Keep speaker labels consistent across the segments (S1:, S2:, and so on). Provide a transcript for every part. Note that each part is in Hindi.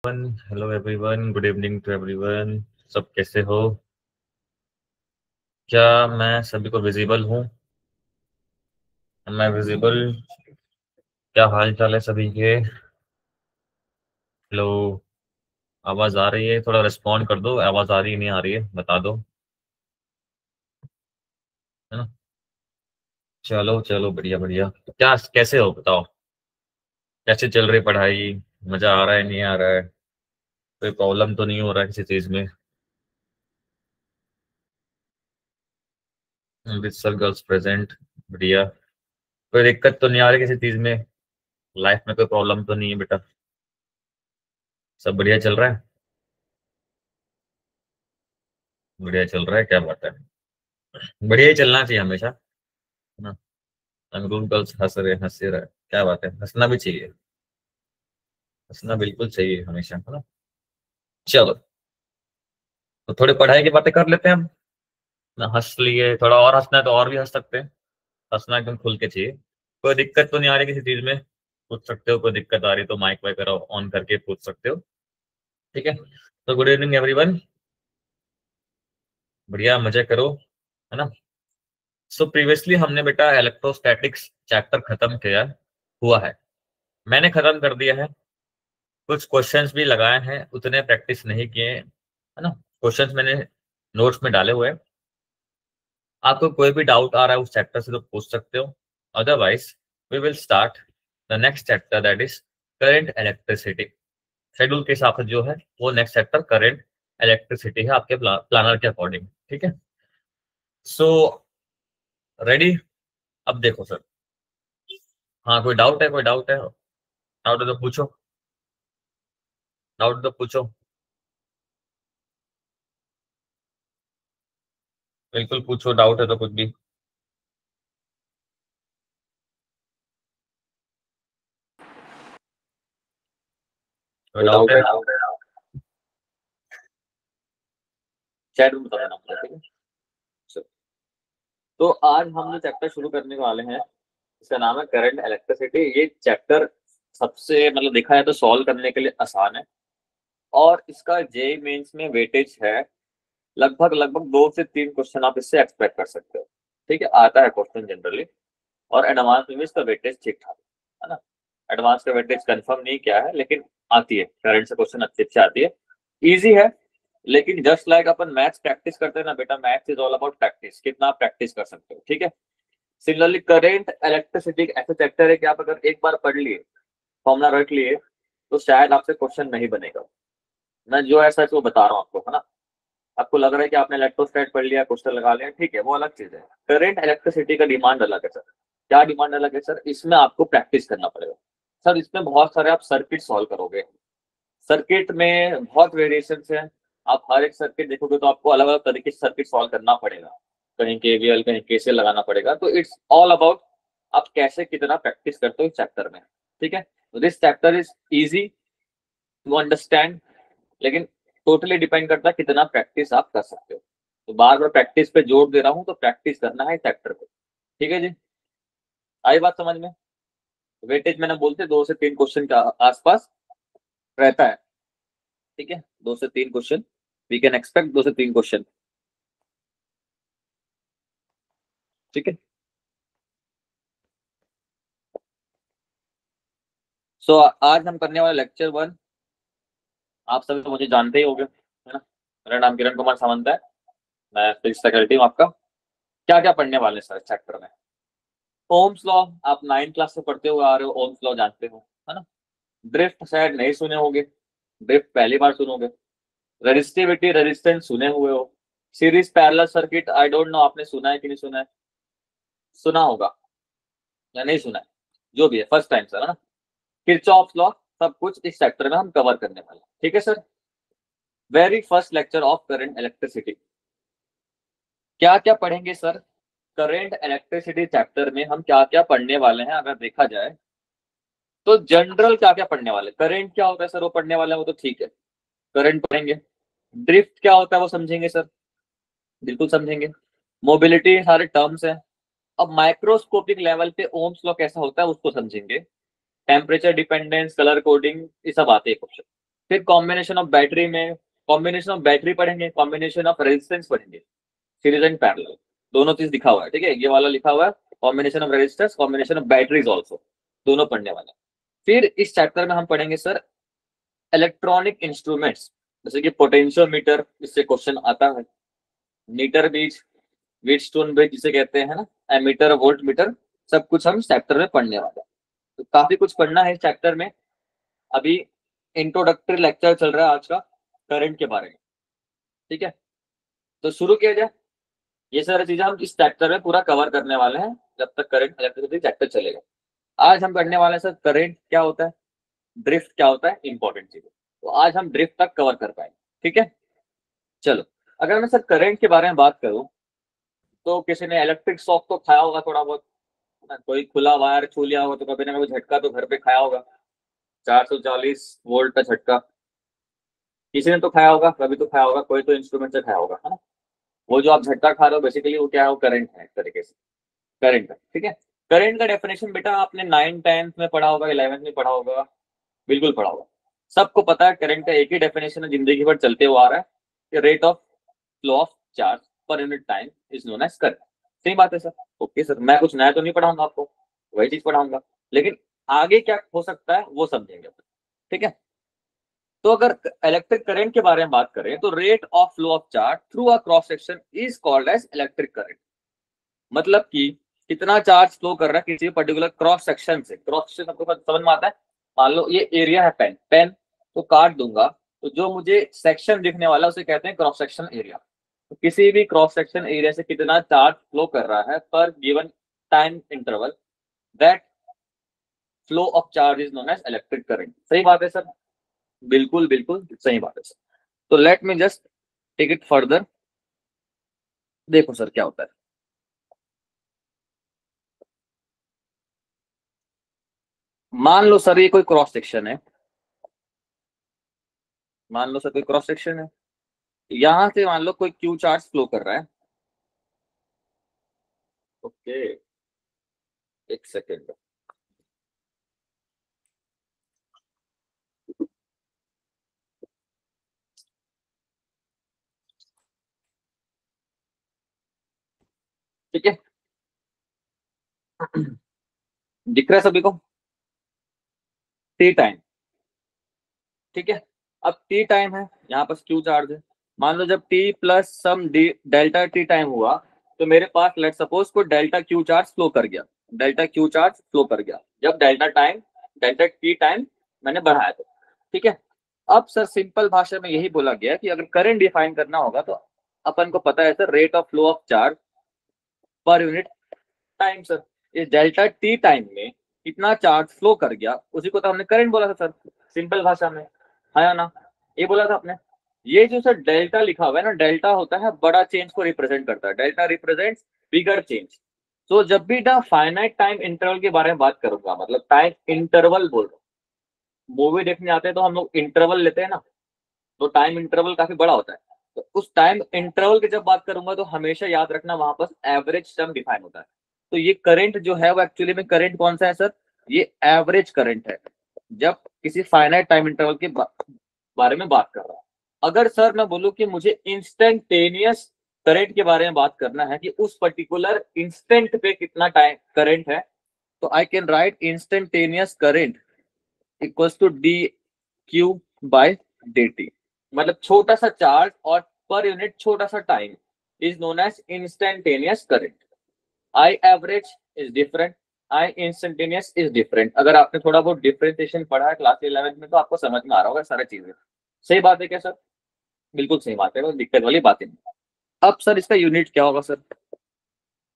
S1: Hello everyone, good evening to everyone. सब कैसे हो? क्या मैं सभी को विजिबल हूँ? मैं विजिबल? क्या हाल चाल है सभी के? हेलो, आवाज आ रही है? थोड़ा रिस्पॉन्ड कर दो। आवाज आ रही है नहीं आ रही है बता दो, है ना? चलो चलो, बढ़िया बढ़िया। तो क्या कैसे हो बताओ? कैसे चल रही पढ़ाई? मजा आ रहा है नहीं आ रहा है? कोई प्रॉब्लम तो नहीं हो रहा है किसी चीज में? Amritsar girls present. बढ़िया। कोई दिक्कत तो नहीं आ रही किसी चीज में? लाइफ में कोई प्रॉब्लम तो नहीं है बेटा? सब बढ़िया चल रहा है? बढ़िया चल रहा है, क्या बात है। बढ़िया ही चलना चाहिए हमेशा, है ना? अमरूद गर्ल्स हंस रहे हंसे रहे, क्या बात है, हंसना भी चाहिए। हंसना बिल्कुल चाहिए हमेशा, है ना? चलो, तो थोड़ी पढ़ाई की बातें कर लेते हैं हम ना। हंस लिए, थोड़ा और हंसना है तो और भी हंस सकते हैं। हंसना एकदम खुल के चाहिए। कोई दिक्कत तो नहीं आ रही किसी चीज में? पूछ सकते हो, कोई दिक्कत आ रही तो माइक वाइक ऑन करके पूछ सकते हो। ठीक है। तो गुड इवनिंग एवरीवन। बढ़िया, मजे करो, है ना? सो प्रीवियसली हमने बेटा इलेक्ट्रोस्टैटिक्स चैप्टर खत्म किया हुआ है। मैंने खत्म कर दिया है। कुछ क्वेश्चंस भी लगाए हैं, उतने प्रैक्टिस नहीं किए हैं, है ना? क्वेश्चंस मैंने नोट्स में डाले हुए हैं। आपको कोई भी डाउट आ रहा है उस चैप्टर से तो पूछ सकते हो। Otherwise we will start the next chapter, that is current electricity. Schedule के हिसाब से जो है वो नेक्स्ट चैप्टर करंट इलेक्ट्रिसिटी है आपके प्लानर के अकॉर्डिंग। ठीक है। So ready? अब देखो सर। हाँ, कोई डाउट है? कोई डाउट है? डाउट है तो पूछो। डाउट है तो पूछो। बिल्कुल पूछो, डाउट है तो कुछ भी। कोई डाउट
S2: डाउट
S1: है?
S2: है चैट में बता देना मुझे, ठीक है। चलो, तो आज हम जो चैप्टर शुरू करने वाले हैं इसका नाम है करंट इलेक्ट्रिसिटी। ये चैप्टर सबसे मतलब देखा जाए तो सॉल्व करने के लिए आसान है, और इसका जेई मेंस में वेटेज है। लगभग लगभग 2 से 3 क्वेश्चन आप इससे एक्सपेक्ट कर सकते हो। ठीक है, आता है क्वेश्चन जनरली। और एडवांस में भी इसका वेटेज ठीक ठाक है ना। एडवांस का वेटेज कंफर्म नहीं किया है, लेकिन आती है, करंट से क्वेश्चन अच्छे अच्छे आती है। इजी है, लेकिन जस्ट लाइक अपन मैथ्स प्रैक्टिस करते हैं ना बेटा, maths is all about practice, कितना आप प्रैक्टिस कर सकते हो। ठीक है। सिमिलरली करेंट इलेक्ट्रिसिटी एक ऐसा चैप्टर है कि आप अगर एक बार पढ़ लिए, फॉर्मूला रट लिए, तो शायद आपसे क्वेश्चन नहीं बनेगा। मैं जो है सच वो बता रहा हूँ आपको, है ना। आपको लग रहा है कि आपने इलेक्ट्रोस्टैट पढ़ लिया, क्वेश्चन लगा लिया, ठीक है, वो अलग चीज है। करेंट इलेक्ट्रिसिटी का डिमांड अलग है सर। क्या डिमांड अलग है सर? इसमें आपको प्रैक्टिस करना पड़ेगा। सर इसमें बहुत सारे आप सर्किट सॉल्व करोगे। सर्किट में बहुत वेरिएशन है। आप हर एक सर्किट देखोगे तो आपको अलग अलग तरीके से सर्किट सॉल्व करना पड़ेगा। कहीं केवीएल, कहीं केसीएल लगाना पड़ेगा। तो इट्स ऑल अबाउट आप कैसे कितना प्रैक्टिस करते हो इस चैप्टर में। ठीक है। This chapter is easy to understand, लेकिन टोटली डिपेंड करता है कितना प्रैक्टिस आप कर सकते हो। तो बार बार प्रैक्टिस पे जोर दे रहा हूँ, तो प्रैक्टिस करना है चैप्टर को। ठीक है जी, आई बात समझ में? वेटेज मैंने बोलते 2 से 3 क्वेश्चन के आसपास रहता है। ठीक है, 2 से 3 क्वेश्चन वी कैन एक्सपेक्ट, 2 से 3 क्वेश्चन। ठीक है। सो आज हम करने वाले लेक्चर 1, आप सभी तो मुझे जानते ही होंगे, है ना। मेरा नाम किरण कुमार सामंत है, मैं फिजिक्स फैकल्टी हूँ आपका। क्या क्या पढ़ने वाले हैं सर चैप्टर में? ओम्स लॉ, आप 9th क्लास से पढ़ते हुए आ रहे हो, ओम्स लॉ जानते हो, है ना। ड्रिफ्ट शायद नहीं सुने होंगे, ड्रिफ्ट पहली बार सुनोगे। रेजिस्टिविटी, रेजिस्टेंस सुने हुए हो। Series parallel circuit, I don't know आपने सुना है कि नहीं सुना है। सुना होगा या नहीं सुना है, जो भी है फर्स्ट टाइम सर, है ना। किरचॉफ लॉ, सब कुछ इस चैप्टर में हम कवर करने वाले हैं। ठीक है sir. Very first lecture of current electricity. क्या क्या पढ़ेंगे सर? करंट इलेक्ट्रिसिटी चैप्टर में हम क्या क्या पढ़ने वाले हैं अगर देखा जाए तो जनरल क्या क्या पढ़ने वाले, करंट क्या होता है सर वो पढ़ने वाले हैं, वो तो ठीक है, करंट पढ़ेंगे। ड्रिफ्ट क्या होता है वो समझेंगे सर, बिल्कुल समझेंगे। मोबिलिटी सारे टर्म्स हैं। अब माइक्रोस्कोपिक लेवल पे ओम्स लॉ कैसा होता है उसको समझेंगे। टेम्परेचर डिपेंडेंस, कलर कोडिंग, ये सब आते हैं क्वेश्चन। फिर कॉम्बिनेशन ऑफ बैटरी में कॉम्बिनेशन ऑफ बैटरी पढ़ेंगे, कॉम्बिनेशन ऑफ रेजिस्टेंस पढ़ेंगे, सीरीज एंड पैरेलल, दोनों चीज लिखा हुआ है, ठीक है, ये वाला लिखा हुआ है, combination of resistors, combination of batteries also, दोनों पढ़ने वाले हैं। फिर इस चैप्टर में हम पढ़ेंगे सर इलेक्ट्रॉनिक इंस्ट्रूमेंट्स, जैसे कि पोटेंशियोमीटर, इससे क्वेश्चन आता है, मीटर बीज, व्हीटस्टोन ब्रिज जिसे कहते हैं ना, एमीटर, वोल्ट मीटर, सब कुछ हम इस चैप्टर में पढ़ने वाले हैं। तो काफी कुछ पढ़ना है इस चैप्टर में। अभी इंट्रोडक्टरी लेक्चर चल रहा है आज का करंट के बारे में, ठीक है, तो शुरू किया जाए। ये सारी चीजें हम इस चैप्टर में पूरा कवर करने वाले हैं जब तक करंट इलेक्ट्रिसिटी चैप्टर चलेगा। आज हम पढ़ने वाले हैं सर करंट क्या होता है, ड्रिफ्ट क्या होता है, इंपॉर्टेंट चीजें, तो आज हम ड्रिफ्ट तक कवर कर पाएंगे, ठीक है। चलो, अगर मैं सर करंट के बारे में बात करूं, तो किसी ने इलेक्ट्रिक शॉक तो खाया होगा थोड़ा बहुत, कोई खुला वायर छू लिया होगा तो कभी ना कभी झटका तो घर पे खाया होगा, 440 वोल्ट का झटका किसी ने तो खाया होगा, कभी तो खाया होगा, कोई तो इंस्ट्रूमेंट से खाया होगा, है ना। वो जो आप झटका खा रहे हो बेसिकली वो क्या है, वो करंट है एक तरीके से, करंट का, ठीक है। करंट का डेफिनेशन बेटा आपने 9th 10th में पढ़ा होगा, 11th में पढ़ा होगा, बिल्कुल पढ़ा होगा, सबको पता है करंट का एक ही डेफिनेशन है, जिंदगी भर चलते हुआ आ रहा है कि rate of flow of charge per unit time is known as current. सही बात है सर, ओके सर, मैं कुछ नया तो नहीं पढ़ाऊंगा आपको, वही चीज पढ़ाऊंगा, लेकिन आगे क्या हो सकता है वो समझेंगे, ठीक है। तो अगर इलेक्ट्रिक करंट के बारे में बात करें तो rate of flow of charge through a cross section is called as electric current. मतलब कि कितना चार्ज फ्लो कर रहा है किसी पर्टिकुलर क्रॉस सेक्शन से, क्रॉस सेक्शन आपको समझ में आता है, मान लो ये एरिया है पेन पेन, तो काट दूंगा तो जो मुझे सेक्शन दिखने वाला उसे कहते हैं क्रॉस सेक्शन एरिया। तो किसी भी क्रॉस सेक्शन एरिया से कितना चार्ज फ्लो कर रहा है per given time interval, that flow of charge is known as electric current. सही बात है सर, बिल्कुल बिल्कुल सही बात है सर। तो let me just take it further, देखो सर क्या होता है। मान लो सर ये कोई क्रॉस सेक्शन है, मान लो सर कोई क्रॉस सेक्शन है, यहां से मान लो कोई क्यू चार्ज फ्लो कर रहा है, ओके, एक सेकेंड, ठीक है, दिख रहा है सभी को, टी टाइम, ठीक है। अब टी टाइम है, यहाँ पर क्यू चार्ज है, मान लो जब टी प्लस सम डी डेल्टा टी टाइम हुआ, तो मेरे पास लेट सपोज को डेल्टा क्यू चार्ज फ्लो कर गया, डेल्टा क्यू चार्ज फ्लो कर गया जब डेल्टा टी टाइम मैंने बढ़ाया था, ठीक है। अब सर सिंपल भाषा में यही बोला गया कि अगर करंट डिफाइन करना होगा तो अपन को पता है sir rate of flow of charge per unit time. Sir इस डेल्टा टी टाइम में कितना चार्ज फ्लो कर गया उसी को तो हमने करंट बोला था सर, सिंपल भाषा में, है या ना, ये बोला था आपने। ये जो सर डेल्टा लिखा हुआ है ना, डेल्टा होता है बड़ा चेंज को रिप्रेजेंट करता है, डेल्टा रिप्रेजेंट्स बिगर चेंज। तो जब भी ना फाइनाइट टाइम इंटरवल के बारे में बात करूंगा, मतलब टाइम इंटरवल बोल रहा हूँ, मूवी देखने आते हैं तो हम लोग इंटरवल लेते हैं ना, तो टाइम इंटरवल काफी बड़ा होता है, तो उस टाइम इंटरवल की जब बात करूंगा तो हमेशा याद रखना वहां पर एवरेज टर्म डिफाइन होता है। तो ये करंट जो है वो एक्चुअली में करंट कौन सा है सर, ये एवरेज करंट है जब किसी फाइनाइट टाइम इंटरवल के बारे में बात कर रहा हूं। अगर सर मैं बोलूं कि मुझे इंस्टेंटेनियस करंट के बारे में बात करना है कि उस पर्टिकुलर इंस्टेंट पे कितना टाइम करंट है, तो I can write instantaneous current equals to D Q by D T. मतलब छोटा सा चार्ज और पर यूनिट छोटा सा time is known as instantaneous current. I average is different, I instantaneous is different. अगर आपने थोड़ा बहुत डिफरेंशिएशन पढ़ा है क्लास 11th में तो आपको समझ में आ रहा होगा सारी चीजें। सही बात है क्या सर, बिल्कुल सही बात है, दिक्कत वाली बात नहीं। अब सर इसका यूनिट क्या होगा सर,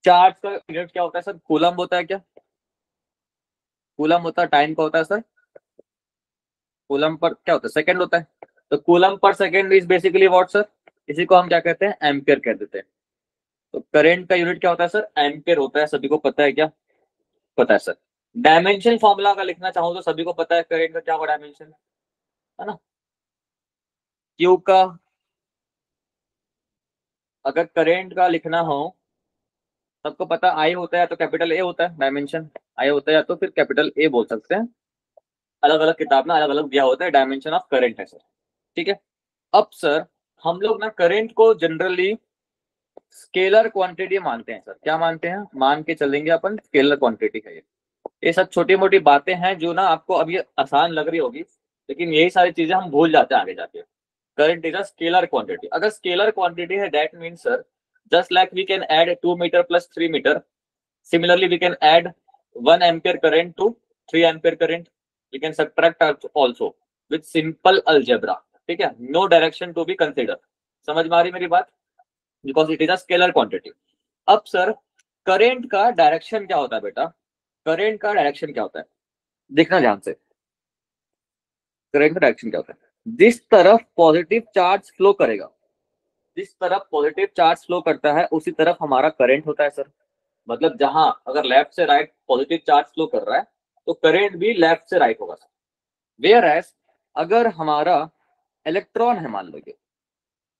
S2: चार्ज का यूनिट क्या होता है सर, कूलम होता है क्या, कूलम होता है, टाइम का होता है सर, कूलम पर क्या होता है, सेकंड होता है, तो coulomb per second is basically what sir, इसी को हम क्या कहते हैं, एम्पियर कह देते हैं। तो करंट का यूनिट क्या होता है सर, एम्पियर होता है, सभी को पता है क्या, पता है सर। डायमेंशन फॉर्मूला अगर लिखना चाहूँ तो सभी को पता है करंट का क्या होगा डायमेंशन, है ना। क्यू का अगर करंट का लिखना हो, सबको पता आई होता है तो कैपिटल ए होता है डायमेंशन, आई होता है या तो फिर कैपिटल ए बोल सकते हैं, अलग अलग किताब में अलग अलग दिया होता है डायमेंशन ऑफ करंट है सर। ठीक है, अब सर हम लोग ना करंट को जनरली स्केलर क्वांटिटी मानते हैं सर। क्या मानते हैं? मान के चलेंगे अपन स्केलर क्वांटिटी है ये सब छोटी मोटी बातें हैं जो ना आपको अब ये आसान लग रही होगी, लेकिन यही सारी चीजें हम भूल जाते हैं आगे जाके। Current is a scalar quantity. अगर स्केलर क्वांटिटी है that mean sir just like we can add 2 metre plus 3 metre, similarly we can add 1 ampere current to 3 ampere current, we can subtract also with simple algebra. ठीक है, no direction to be consider. समझ में आ रही मेरी बात? Because it is a scalar quantity. अब सर करेंट का डायरेक्शन क्या होता है बेटा? करेंट का डायरेक्शन क्या होता है देखना ध्यान से। करेंट का डायरेक्शन क्या होता है? जिस तरफ पॉजिटिव चार्ज फ्लो करेगा, जिस तरफ पॉजिटिव चार्ज फ्लो करता है उसी तरफ हमारा करंट होता है सर। मतलब जहां अगर लेफ्ट से राइट पॉजिटिव चार्ज फ्लो कर रहा है तो करंट भी लेफ्ट से राइट होगा सर। वेयर एज अगर हमारा इलेक्ट्रॉन है, मान लो ये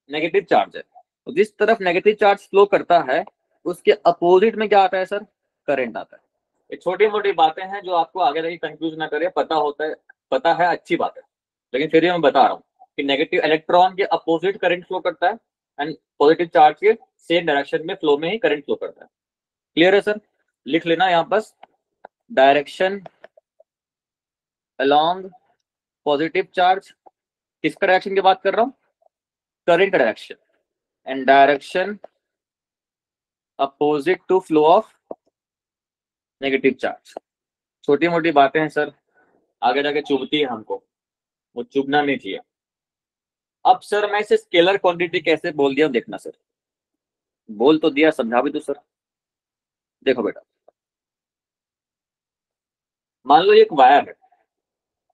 S2: नेगेटिव चार्ज है, तो जिस तरफ नेगेटिव चार्ज फ्लो करता है उसके अपोजिट में क्या आता है सर? करंट आता है। ये छोटी मोटी बातें हैं जो आपको आगे जाके कंफ्यूज ना करे, पता होता है, पता है अच्छी बात है, लेकिन फिर मैं बता रहा हूँ कि नेगेटिव इलेक्ट्रॉन के अपोजिट करंट फ्लो करता है एंड पॉजिटिव चार्ज के सेम डायरेक्शन में फ्लो में ही करंट फ्लो करता है। क्लियर है सर? लिख लेना यहाँ बस, डायरेक्शन अलोंग पॉजिटिव चार्ज। किसका डायरेक्शन की बात कर रहा हूँ? करंट का direction. And direction opposite to flow of negative charge. छोटी मोटी बातें हैं सर, आगे जाके चुभती है हमको, वो चुभना नहीं चाहिए। अब सर मैं इसे स्केलर क्वांटिटी कैसे बोल दिया देखना सर, बोल तो दिया, समझा भी तो सर। देखो बेटा, मान लो एक वायर है,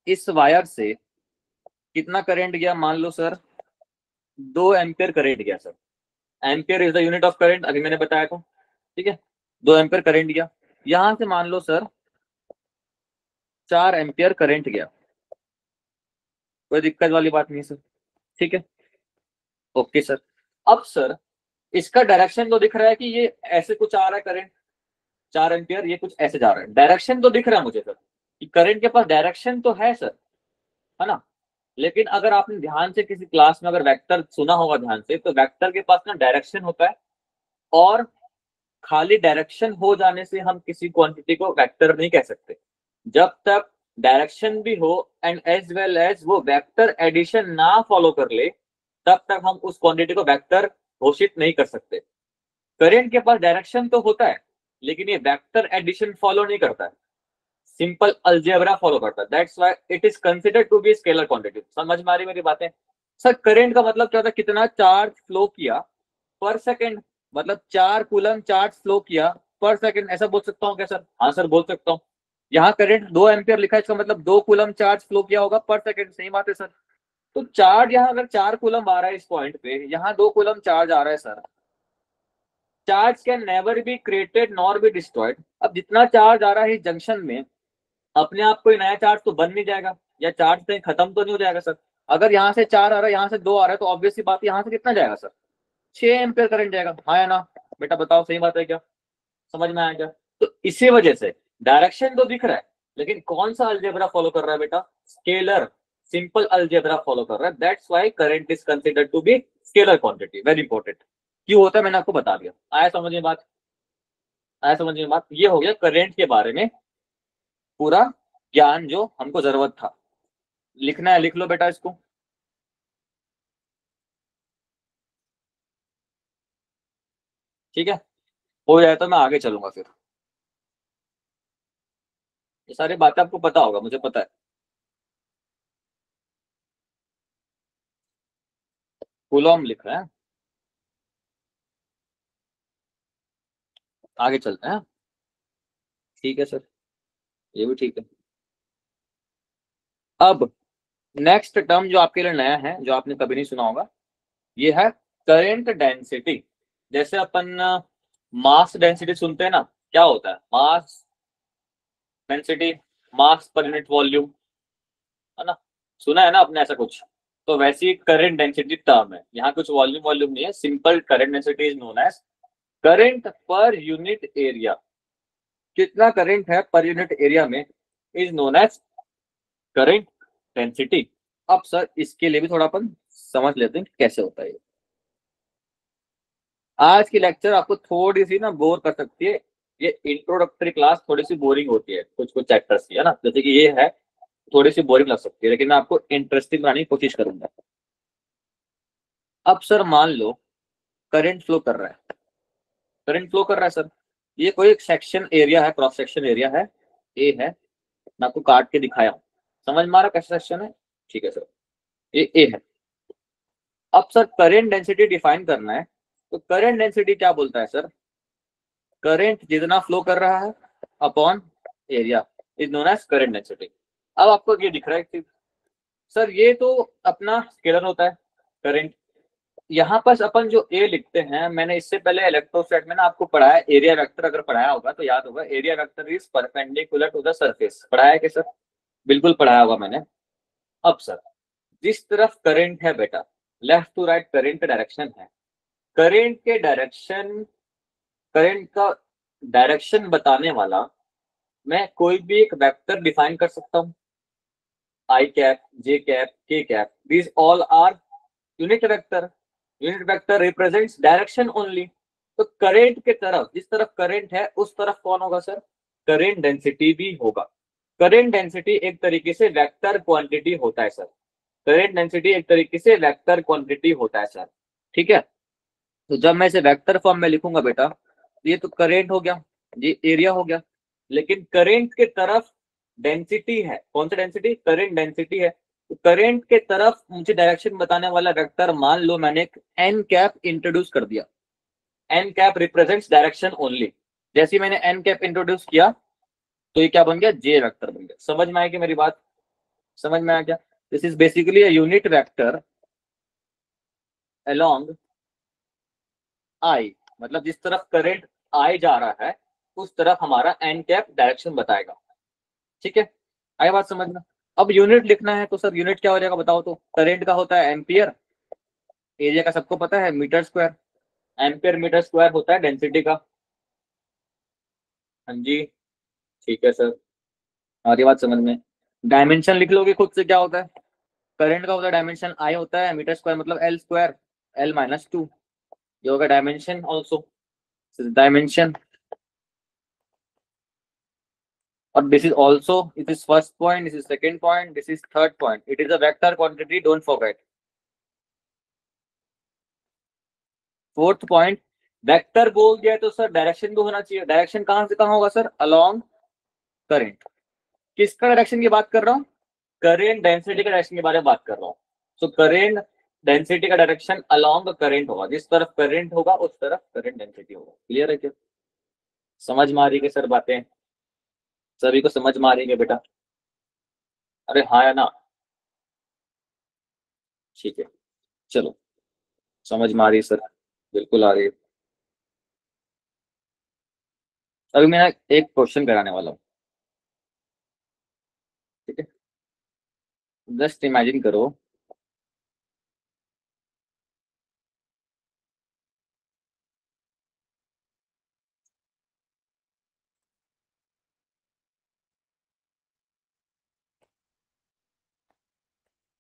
S2: इस वायर से कितना करंट गया? मान लो सर 2 एम्पियर करंट गया sir. Ampere is the unit of current, अभी मैंने बताया था। ठीक है, 2 एम्पियर करंट गया। यहां से मान लो सर 4 एम्पियर करंट गया, कोई दिक्कत वाली बात नहीं सर। ठीक है, ओके सर। अब सर इसका डायरेक्शन तो दिख रहा है कि ये ऐसे कुछ आ रहा है करंट 4 एम्पियर, ये कुछ ऐसे जा रहा है। डायरेक्शन तो दिख रहा है मुझे सर कि करंट के पास डायरेक्शन तो है सर, है ना? लेकिन अगर आपने ध्यान से किसी क्लास में अगर वेक्टर सुना होगा ध्यान से, तो वेक्टर के पास ना डायरेक्शन होता है, और खाली डायरेक्शन हो जाने से हम किसी क्वांटिटी को वेक्टर नहीं कह सकते। जब तक डायरेक्शन भी हो एंड एज वेल एज वो वेक्टर एडिशन ना फॉलो कर ले, तब तक हम उस क्वांटिटी को वेक्टर घोषित नहीं कर सकते। करंट के पास डायरेक्शन तो होता है, लेकिन ये वेक्टर एडिशन फॉलो नहीं करता है, सिंपल अलजेब्रा फॉलो करता है। That's why it is considered to be scalar quantity. समझ में आ रही मेरी बातें? सर करंट का मतलब क्या होता है? कितना चार्ज फ्लो किया पर सेकंड, मतलब 4 कूलम चार्ज फ्लो किया पर सेकंड, ऐसा बोल सकता हूँ क्या सर? हाँ सर बोल सकता हूँ। यहाँ करंट 2 एम्पियर लिखा है, इसका मतलब 2 कूलम चार्ज फ्लो किया होगा पर सेकंड। सही बात है सर। तो चार्ज यहाँ अगर 4 कूलम आ रहा है इस पॉइंट पे, यहाँ 2 कूलम चार्ज आ रहा है sir. Charge can never be created nor be destroyed. अब जितना चार्ज आ रहा है इस जंक्शन में, अपने आप कोई नया चार्ज तो बन नहीं जाएगा, या चार्ज कहीं खत्म तो नहीं हो जाएगा सर। अगर यहाँ से 4 आ रहा है, यहाँ से 2 आ रहा है, तो ऑब्वियस सी बात, यहाँ से कितना जाएगा सर? 6 एम्पियर करंट जाएगा। हाँ या ना बेटा, बताओ सही बात है क्या? समझ में आया क्या? तो इसी वजह से डायरेक्शन तो दिख रहा है, लेकिन कौन सा अलजेब्रा फॉलो कर रहा है बेटा? स्केलर, सिंपल अलजेब्रा फॉलो कर रहा है। That's why current is considered to be scalar quantity. Very important. क्यों होता है मैंने आपको बता दिया। आया समझ में बात? आया समझ में बात? ये हो गया करंट के बारे में पूरा ज्ञान जो हमको जरूरत था। लिखना है, लिख लो बेटा इसको। ठीक है, हो जाए तो मैं आगे चलूंगा फिर। ये सारी बातें आपको पता होगा, मुझे पता है। कूलॉम लिख रहे हैं, आगे चलते हैं। ठीक है सर, ये भी ठीक है। अब नेक्स्ट टर्म जो आपके लिए नया है, जो आपने कभी नहीं सुना होगा, ये है करंट डेंसिटी। जैसे अपन मास डेंसिटी सुनते हैं ना, क्या होता है मास डेंसिटी? मास पर यूनिट वॉल्यूम, है ना? सुना है ना आपने ऐसा कुछ? तो वैसी एक करंट डेंसिटी टर्म है। यहाँ कुछ वॉल्यूम वॉल्यूम नहीं है, simple current density is known as current per unit area. कितना करंट है पर यूनिट एरिया में is known as current density. अब सर इसके लिए भी थोड़ा अपन समझ लेते हैं कैसे होता है। आज की लेक्चर आपको थोड़ी सी ना बोर कर सकती है, ये इंट्रोडक्टरी क्लास थोड़ी सी बोरिंग होती है कुछ कुछ चैप्टर्स की, है ना, जैसे कि ये है थोड़ी सी बोरिंग लग सकती है, लेकिन मैं आपको इंटरेस्टिंग बनाने की कोशिश करूंगा। अब सर मान लो करंट फ्लो कर रहा है, करंट फ्लो कर रहा है सर, ये कोई एक सेक्शन एरिया है, क्रॉस सेक्शन एरिया है, ए है, मैं आपको काट के दिखाया हूं, समझ में आ रहा कैसा सेक्शन है, ठीक है सर, ये ए है। अब सर करंट डेंसिटी डिफाइन करना है, तो करंट डेंसिटी क्या बोलता है सर, करंट जितना फ्लो कर रहा है upon area is known as current density. अब आपको ये दिख रहा है सर, ये तो अपना स्केलर होता है करंट, यहाँ पर अपन जो ए लिखते हैं, मैंने इससे पहले इलेक्ट्रोस्टैट में ना आपको पढ़ाया एरिया वेक्टर, अगर पढ़ाया होगा तो याद होगा, area vector is perpendicular to the surface, पढ़ाया कि सर, बिल्कुल पढ़ाया होगा मैंने। अब सर जिस तरफ करंट है बेटा, लेफ्ट टू राइट करंट का डायरेक्शन है, करंट के डायरेक्शन, करंट का डायरेक्शन बताने वाला मैं कोई भी एक वेक्टर डिफाइन कर सकता हूं, I cap, J cap, K cap, these all are unit vector, unit vector represents direction only. तो करंट के तरफ, जिस तरफ करंट है उस तरफ कौन होगा सर, करंट डेंसिटी भी होगा। करंट डेंसिटी एक तरीके से वेक्टर क्वांटिटी होता है सर, करंट डेंसिटी एक तरीके से वेक्टर क्वांटिटी होता है सर, ठीक है। तो जब मैं इसे वेक्टर फॉर्म में लिखूंगा बेटा, ये तो करंट हो गया, ये एरिया हो गया, लेकिन करंट के तरफ डेंसिटी है, कौन सी डेंसिटी, करंट डेंसिटी है। तो करंट के तरफ मुझे डायरेक्शन बताने वाला वेक्टर, मान लो मैंने एक एन कैप इंट्रोड्यूस कर दिया, N cap represents direction only, जैसे मैंने एन कैप इंट्रोड्यूस किया तो ये क्या बन गया, जे वेक्टर बन गया। समझ में आया कि मेरी बात, समझ में आया क्या, this is basically a unit vector along आई, मतलब जिस तरफ करंट आई जा रहा है उस तरफ हमारा एन कैप डायरेक्शन बताएगा, ठीक है, आई बात समझ में। अब यूनिट लिखना है तो सर यूनिट क्या हो जाएगा बताओ, तो करंट का होता है एम्पियर, एरिया का सबको पता है metre square, ampere metre square होता है डेंसिटी का, हाँ जी, ठीक है सर, और ये बात समझ में। डायमेंशन लिख लोगे खुद से, क्या होता है, करंट का होता है डायमेंशन आई होता है, मीटर स्क्वायर मतलब एल स्क्वायर, एल माइनस 2, ये होगा डायमेंशन ऑल्सो, डायमेंशन। और this is also, it is first point, this is second point, this is third point, it is a vector quantity, don't forget। Fourth point, vector बोल दिया तो सर डायरेक्शन भी होना चाहिए, डायरेक्शन कहां से कहां होगा सर, अलोंग करंट। किसका डायरेक्शन की बात कर रहा हूं, करंट डेंसिटी का डायरेक्शन के बारे में बात कर रहा हूं। सो करंट डेंसिटी का डायरेक्शन अलोंग करंट होगा, जिस तरफ करंट होगा उस तरफ करंट डेंसिटी होगा। क्लियर है क्या, समझ में आ रही है सर बातें, सभी को समझ में आ रही है बेटा, अरे हाँ या ना, ठीक है, चलो, समझ में आ रही है सर, बिल्कुल आ रही है। अभी मैं एक क्वेश्चन कराने वाला हूँ, ठीक है, जस्ट इमेजिन करो,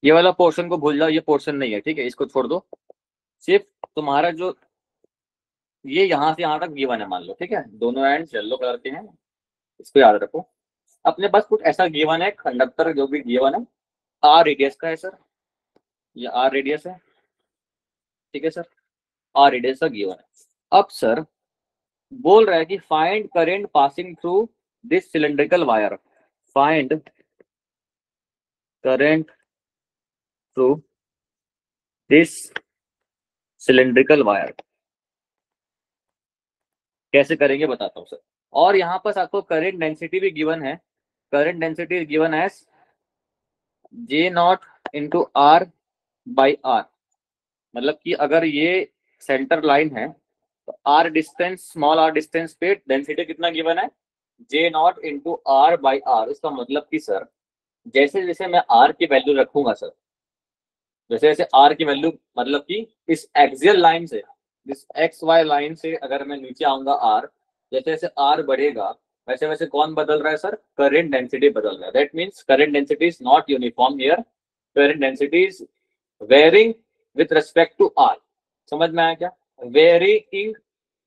S2: ये वाला पोर्शन को भूल जाओ, ये पोर्शन नहीं है, ठीक है, इसको छोड़ दो, सिर्फ तुम्हारा जो ये यहाँ से यहाँ तक गिवन है मान लो, ठीक है, दोनों एंड येलो कलर के हैं, इसको याद रखो। अपने पास कुछ ऐसा गिवन है, कंडक्टर जो भी गिवन है, आर रेडियस का है सर, ये आर रेडियस है, ठीक है सर, आर रेडियस का गिवन है। अब सर बोल रहा है कि find current passing through this cylindrical wire, find current through this cylindrical wire, कैसे करेंगे बताता हूँ सर। और यहाँ पर आपको करंट डेंसिटी भी गिवन है, current density given as J naught into are by R, मतलब कि अगर ये सेंटर लाइन है तो R distance, small R distance पे डेंसिटी कितना गिवन है, J naught into are by r. इसका मतलब कि सर जैसे जैसे मैं आर की वैल्यू रखूंगा सर, जैसे जैसे आर की वैल्यू, मतलब कि इस एक्सियल लाइन से, इस एक्स वाई लाइन से अगर मैं नीचे आऊंगा आर, जैसे जैसे आर बढ़ेगा वैसे वैसे कौन बदल रहा है सर? करंट डेंसिटी बदल रहा है। That means current density is not uniform here, current density is varying with respect to R. समझ में आया क्या? वेरिंग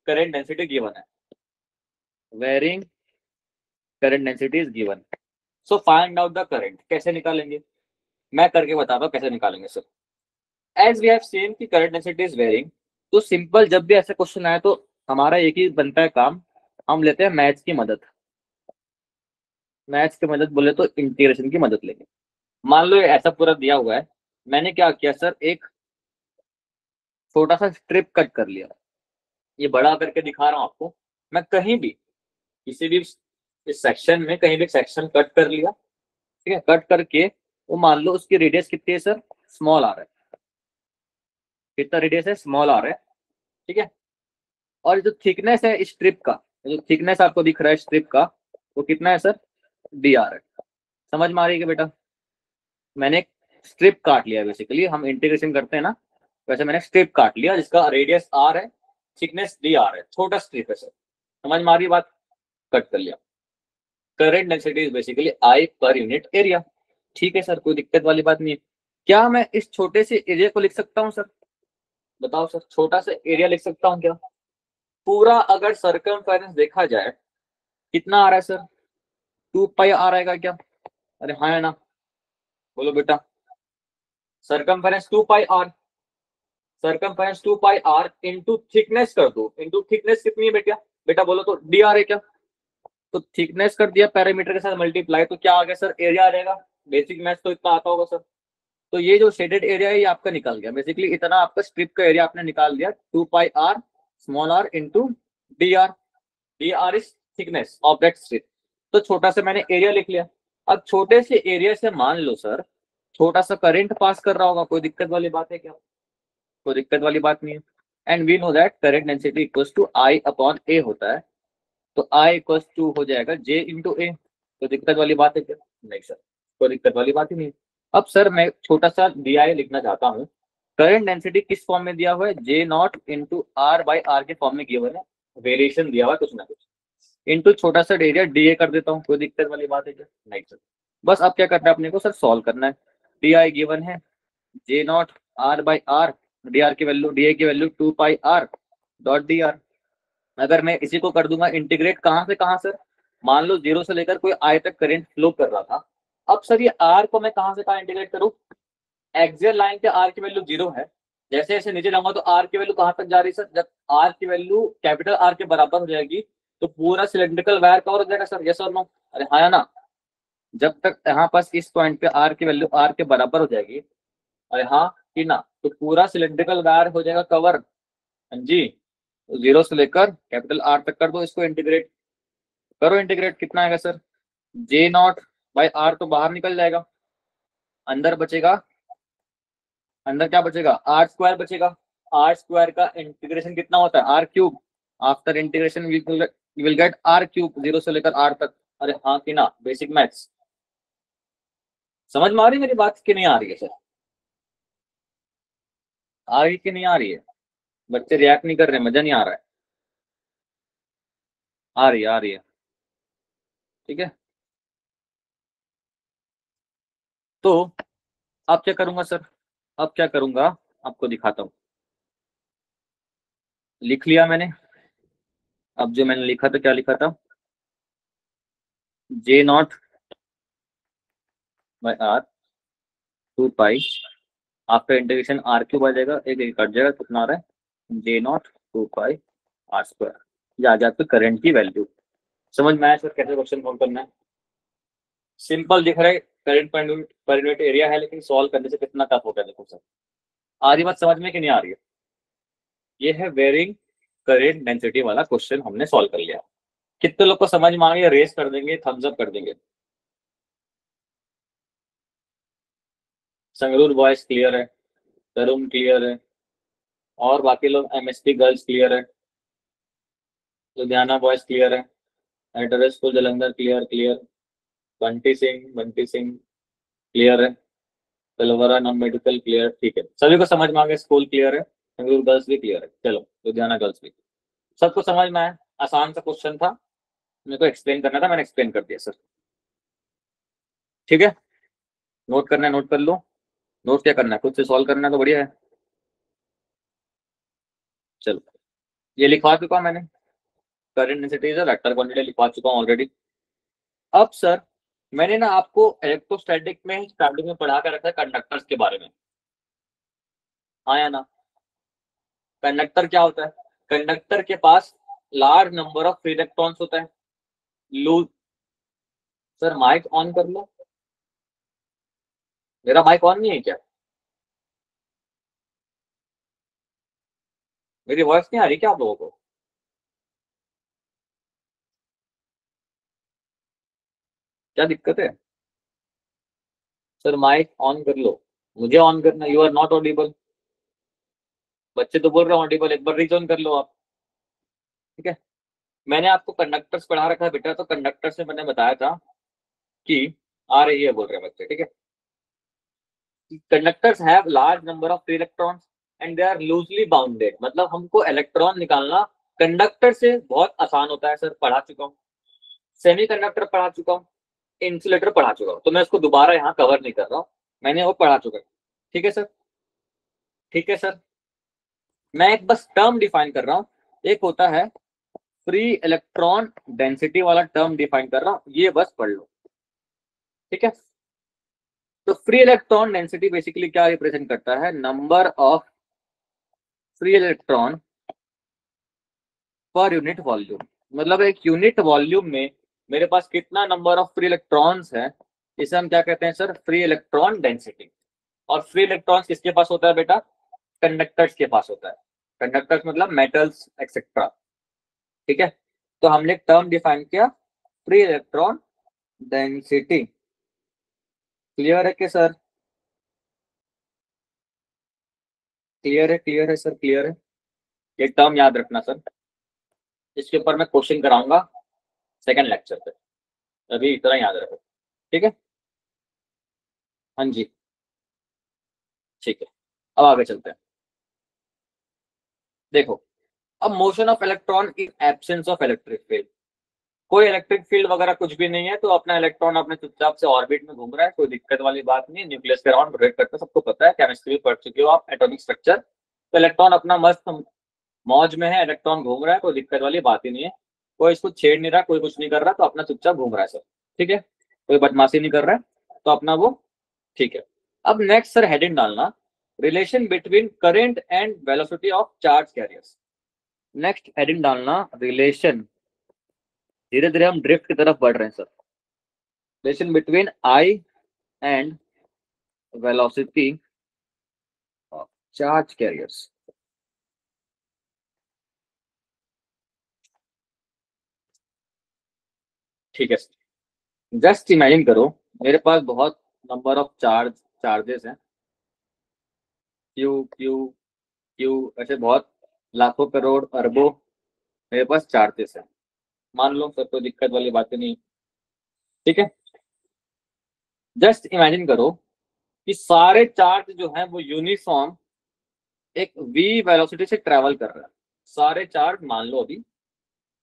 S2: करंट डेंसिटी गिवन है, varying current density is given. So find out the current. कैसे निकालेंगे? मैं करके बताता हूँ कैसे निकालेंगे sir. As we have seen कि करंट डेंसिटी इज वेरिंग, तो सिंपल जब भी ऐसा क्वेश्चन आए तो हमारा एक ही बनता है काम, हम लेते हैं मैथ्स की मदद। मैथ्स की मदद बोले तो इंटीग्रेशन की मदद लेंगे। मान लो ये ऐसा पूरा दिया हुआ है, मैंने क्या किया सर, एक छोटा सा स्ट्रिप कट कर लिया। ये बड़ा करके दिखा रहा हूं आपको। मैं कहीं भी किसी भी इस सेक्शन में कहीं भी सेक्शन कट कर लिया, ठीक है। कट करके वो मान लो उसकी रेडियस कितनी है सर, स्मॉल आ रहा है। कितना रेडियस है? स्मॉल आ रहा है, ठीक है। और जो थिकनेस है स्ट्रिप का, जो थिकनेस आपको दिख रहा है स्ट्रिप का, वो कितना है सर? डी आर है। समझ में आ रही है कि बेटा? मैंने एक स्ट्रिप काट लिया, बेसिकली हम इंटीग्रेशन करते हैं ना, वैसे मैंने स्ट्रिप काट लिया जिसका रेडियस आर है, थिकनेस डी आर है, छोटा स्ट्रिप है सर। समझ में आ रही बात? कट कर लिया। Current density is basically I पर यूनिट एरिया। ठीक है सर, कोई दिक्कत वाली बात नहीं है। क्या मैं इस छोटे से एरिया को लिख सकता हूँ सर? बताओ सर, छोटा सा एरिया लिख सकता हूँ क्या? पूरा अगर सर्कमफेरेंस देखा जाए कितना आ रहा है सर? 2 पाई आर आएगा क्या? अरे हाँ है ना? बोलो बेटा। Circumference 2 pi R, circumference 2 pi R into thickness कर दो। इंटू थिकनेस कितनी है बेटा? बेटा बोलो तो डी आर है क्या? तो थिकनेस कर दिया पैरामीटर के साथ मल्टीप्लाई, तो क्या आ गया सर? एरिया आ जाएगा। बेसिक मैथ्स तो इतना आता होगा सर। तो ये जो शेडेड एरिया है ये आपका निकल गया। बेसिकली इतना आपका स्ट्रिप का एरिया आपने निकाल दिया, 2 pi r small r into d r. D r is thickness of that strip. तो छोटा सा मैंने एरिया लिख लिया। अब छोटे से एरिया से मान लो सर छोटा सा करंट पास कर रहा होगा, कोई दिक्कत वाली बात है क्या? कोई दिक्कत वाली बात नहीं है। And we know that current density equals to I upon A होता है। तो आई इक्वल्स टू हो जाएगा जे इंटू ए। तो दिक्कत वाली बात है क्या? नहीं सर, कोई दिक्कत वाली बात ही नहीं। अब सर मैं छोटा सा डी आई लिखना चाहता हूँ। करंट डेंसिटी किस फॉर्म में दिया हुआ है? J naught into are by r के फॉर्म में गिवन है। वेरिएशन दिया हुआ है कुछ ना कुछ, इंटू छोटा सा एरिया डी ए कर देता हूँ। कोई दिक्कत वाली बात है क्या? नहीं सर। बस अब क्या करना है अपने को सर? सॉल्व करना है। डी आई गिवन है J naught r by r, d r की वैल्यू, डी ए की value 2 pi r dot d r. अगर मैं इसी को कर दूंगा इंटीग्रेट, कहां से कहां सर? मान लो जीरो से लेकर कोई आई तक करंट फ्लो कर रहा था। अब सर ये आर को मैं कहां से कहां इंटीग्रेट करूं? एक्सियल लाइन पे आर की वैल्यू 0 है। जैसे जैसे नीचे जाऊंगा तो आर की वैल्यू कहां तक जा रही है सर? जब आर की वैल्यू कैपिटल आर के बराबर हो जाएगी तो पूरा सिलेंड्रिकल वायर कवर हो जाएगा सर। यस और नो? अरे हाँ या ना? जब तक यहाँ पास इस पॉइंट पे आर की वैल्यू आर के बराबर हो जाएगी, अरे हाँ कि ना, तो पूरा सिलेंड्रिकल वायर हो जाएगा कवर। हाँ जी। तो 0 से लेकर कैपिटल आर तक कर दो इसको इंटीग्रेट। करो इंटीग्रेट, कितना आएगा sir? J naught by R तो बाहर निकल जाएगा, अंदर बचेगा, अंदर क्या बचेगा? आर स्क्वायर बचेगा। आर स्क्वायर का इंटीग्रेशन कितना होता है? R cube. After integration we will get R cube 0 से लेकर आर तक। अरे हाँ कि ना? बेसिक मैथ्स समझ में आ रही है मेरी बात कि नहीं आ रही है सर? आ रही कि नहीं आ रही है? बच्चे रिएक्ट नहीं कर रहे, मजा नहीं आ रहा है? आ रही है, आ रही है, ठीक है। तो अब क्या करूंगा सर? अब क्या करूंगा आपको दिखाता हूं। लिख लिया मैंने। अब जो मैंने लिखा था, क्या लिखा था? J naught by r 2 pi, after integration r cube आ जाएगा, एक कट जाएगा, कितना आ रहा है? J naught 2 pi r square. ये आ जाता है करंट की वैल्यू। समझ में आया सर कैसे क्वेश्चन सॉल्व करना है? सिंपल दिख रहा है, करंट पर यूनिट एरिया है, लेकिन सॉल्व करने से कितना टफ होगा देखो सर। आ रही बात समझ में कि नहीं आ रही है? ये है वेरिंग करंट डेंसिटी वाला क्वेश्चन हमने सॉल्व कर लिया। कितने लोग को समझ में आ गया? रेस कर देंगे, थम्स अप कर देंगे। संगरूर बॉयज क्लियर है, तरुण क्लियर है, और बाकी लोग एमएसपी गर्ल्स क्लियर है, लुधियाना बॉयज क्लियर है, address school Jalandhar clear clear, Bunty Singh clear है, तलवरा नॉन मेडिकल क्लियर। ठीक है, सभी को समझ में आ गया, स्कूल क्लियर है, संगरूर गर्ल्स भी क्लियर है। चलो लुधियाना गर्ल्स भी, सबको समझ में आया? आसान सा क्वेश्चन था। मेरे को एक्सप्लेन करना था, मैंने एक्सप्लेन कर दिया सर। ठीक है, नोट करना है नोट कर लो, नोट क्या करना है खुद से सॉल्व करना है तो बढ़िया है। चलो ये लिखवा चुका मैंने, current density is vector quantity लिखवा चुका हूँ ऑलरेडी। अब सर मैंने ना आपको इलेक्ट्रोस्टैटिक में स्टार्टिंग में पढ़ा कर रखा है कंडक्टर्स के बारे में, हाँ या ना। कंडक्टर क्या होता है, कंडक्टर के पास large number of free electrons होता है। लूज, सर माइक ऑन कर लो, मेरा माइक ऑन नहीं है क्या, मेरी वॉइस नहीं आ रही क्या आप लोगों को? क्या दिक्कत है? सर माइक ऑन कर लो, मुझे ऑन करना, यू आर नॉट ऑडिबल। बच्चे तो बोल रहे हैं ऑडिबल, एक बार रीजन कर लो आप। ठीक है, मैंने आपको कंडक्टर्स पढ़ा रखा है बेटा, तो कंडक्टर से मैंने बताया था कि आ रही है बोल रहे हैं बच्चे, ठीक है। Conductors have large number of free electrons and they are loosely bounded, मतलब हमको इलेक्ट्रॉन निकालना कंडक्टर से बहुत आसान होता है सर, पढ़ा चुका हूँ। सेमी कंडक्टर पढ़ा चुका हूँ, इंसुलेटर पढ़ा चुका हूँ, तो मैं उसको दोबारा यहाँ कवर नहीं कर रहा हूँ, मैंने वो पढ़ा चुका है। ठीक है सर, ठीक है सर। मैं एक बस टर्म डिफाइन कर रहा हूँ, एक होता है फ्री इलेक्ट्रॉन डेंसिटी वाला टर्म डिफाइन कर रहा हूँ, ये बस पढ़ लो। ठीक है, तो फ्री इलेक्ट्रॉन डेंसिटी बेसिकली क्या रिप्रेजेंट करता है, number of free electron per unit volume, मतलब एक यूनिट वॉल्यूम में मेरे पास कितना नंबर ऑफ फ्री इलेक्ट्रॉन्स है, इसे हम क्या कहते हैं सर, फ्री इलेक्ट्रॉन डेंसिटी। और फ्री इलेक्ट्रॉन्स किसके पास होता है बेटा, कंडक्टर्स के पास होता है। कंडक्टर्स मतलब मेटल्स एक्सेट्रा। ठीक है, तो हमने एक टर्म डिफाइन किया, फ्री इलेक्ट्रॉन डेंसिटी। क्लियर है कि सर, क्लियर है सर, क्लियर है। ये टर्म याद रखना सर, इसके ऊपर मैं क्वेश्चन कराऊंगा सेकंड लेक्चर पे, अभी इतना याद रखो। ठीक है, हाँ जी, ठीक है। अब आगे चलते हैं। देखो, अब motion of electron in absence of electric field, कोई इलेक्ट्रिक फील्ड वगैरह कुछ भी नहीं है, तो अपना इलेक्ट्रॉन अपने चुपचाप से ऑर्बिट में घूम रहा है, कोई दिक्कत वाली बात नहीं है, न्यूक्लियस के अराउंड रोटेट करता है, सबको पता है, केमिस्ट्री पढ़ चुके हो आप, एटॉमिक स्ट्रक्चर। तो इलेक्ट्रॉन अपना मस्त मौज में है, इलेक्ट्रॉन घूम रहा है, कोई दिक्कत वाली बात ही नहीं है, कोई इसको छेड़ नहीं रहा, कोई कुछ नहीं कर रहा, तो अपना चुपचाप घूम रहा है सर। ठीक है, कोई बदमाशी नहीं कर रहा है, तो अपना वो ठीक है। अब नेक्स्ट सर हेडिंग डालना, relation between current and velocity of charge carriers. Next heading डालना, रिलेशन, धीरे धीरे हम ड्रिफ्ट की तरफ बढ़ रहे हैं sir, relation between I and velocity of charge carriers. ठीक है सर, जस्ट इमेजिन करो मेरे पास बहुत नंबर ऑफ चार्जेस हैं, क्यू क्यू क्यू, ऐसे बहुत लाखों करोड़ अरबों मेरे पास चार्जेस हैं, मान लो सर, कोई दिक्कत वाली बात नहीं है। ठीक है, जस्ट इमेजिन करो कि सारे चार्ज जो हैं वो यूनिफॉर्म एक वी वेलोसिटी से ट्रेवल कर रहा है, सारे चार्ज मान लो अभी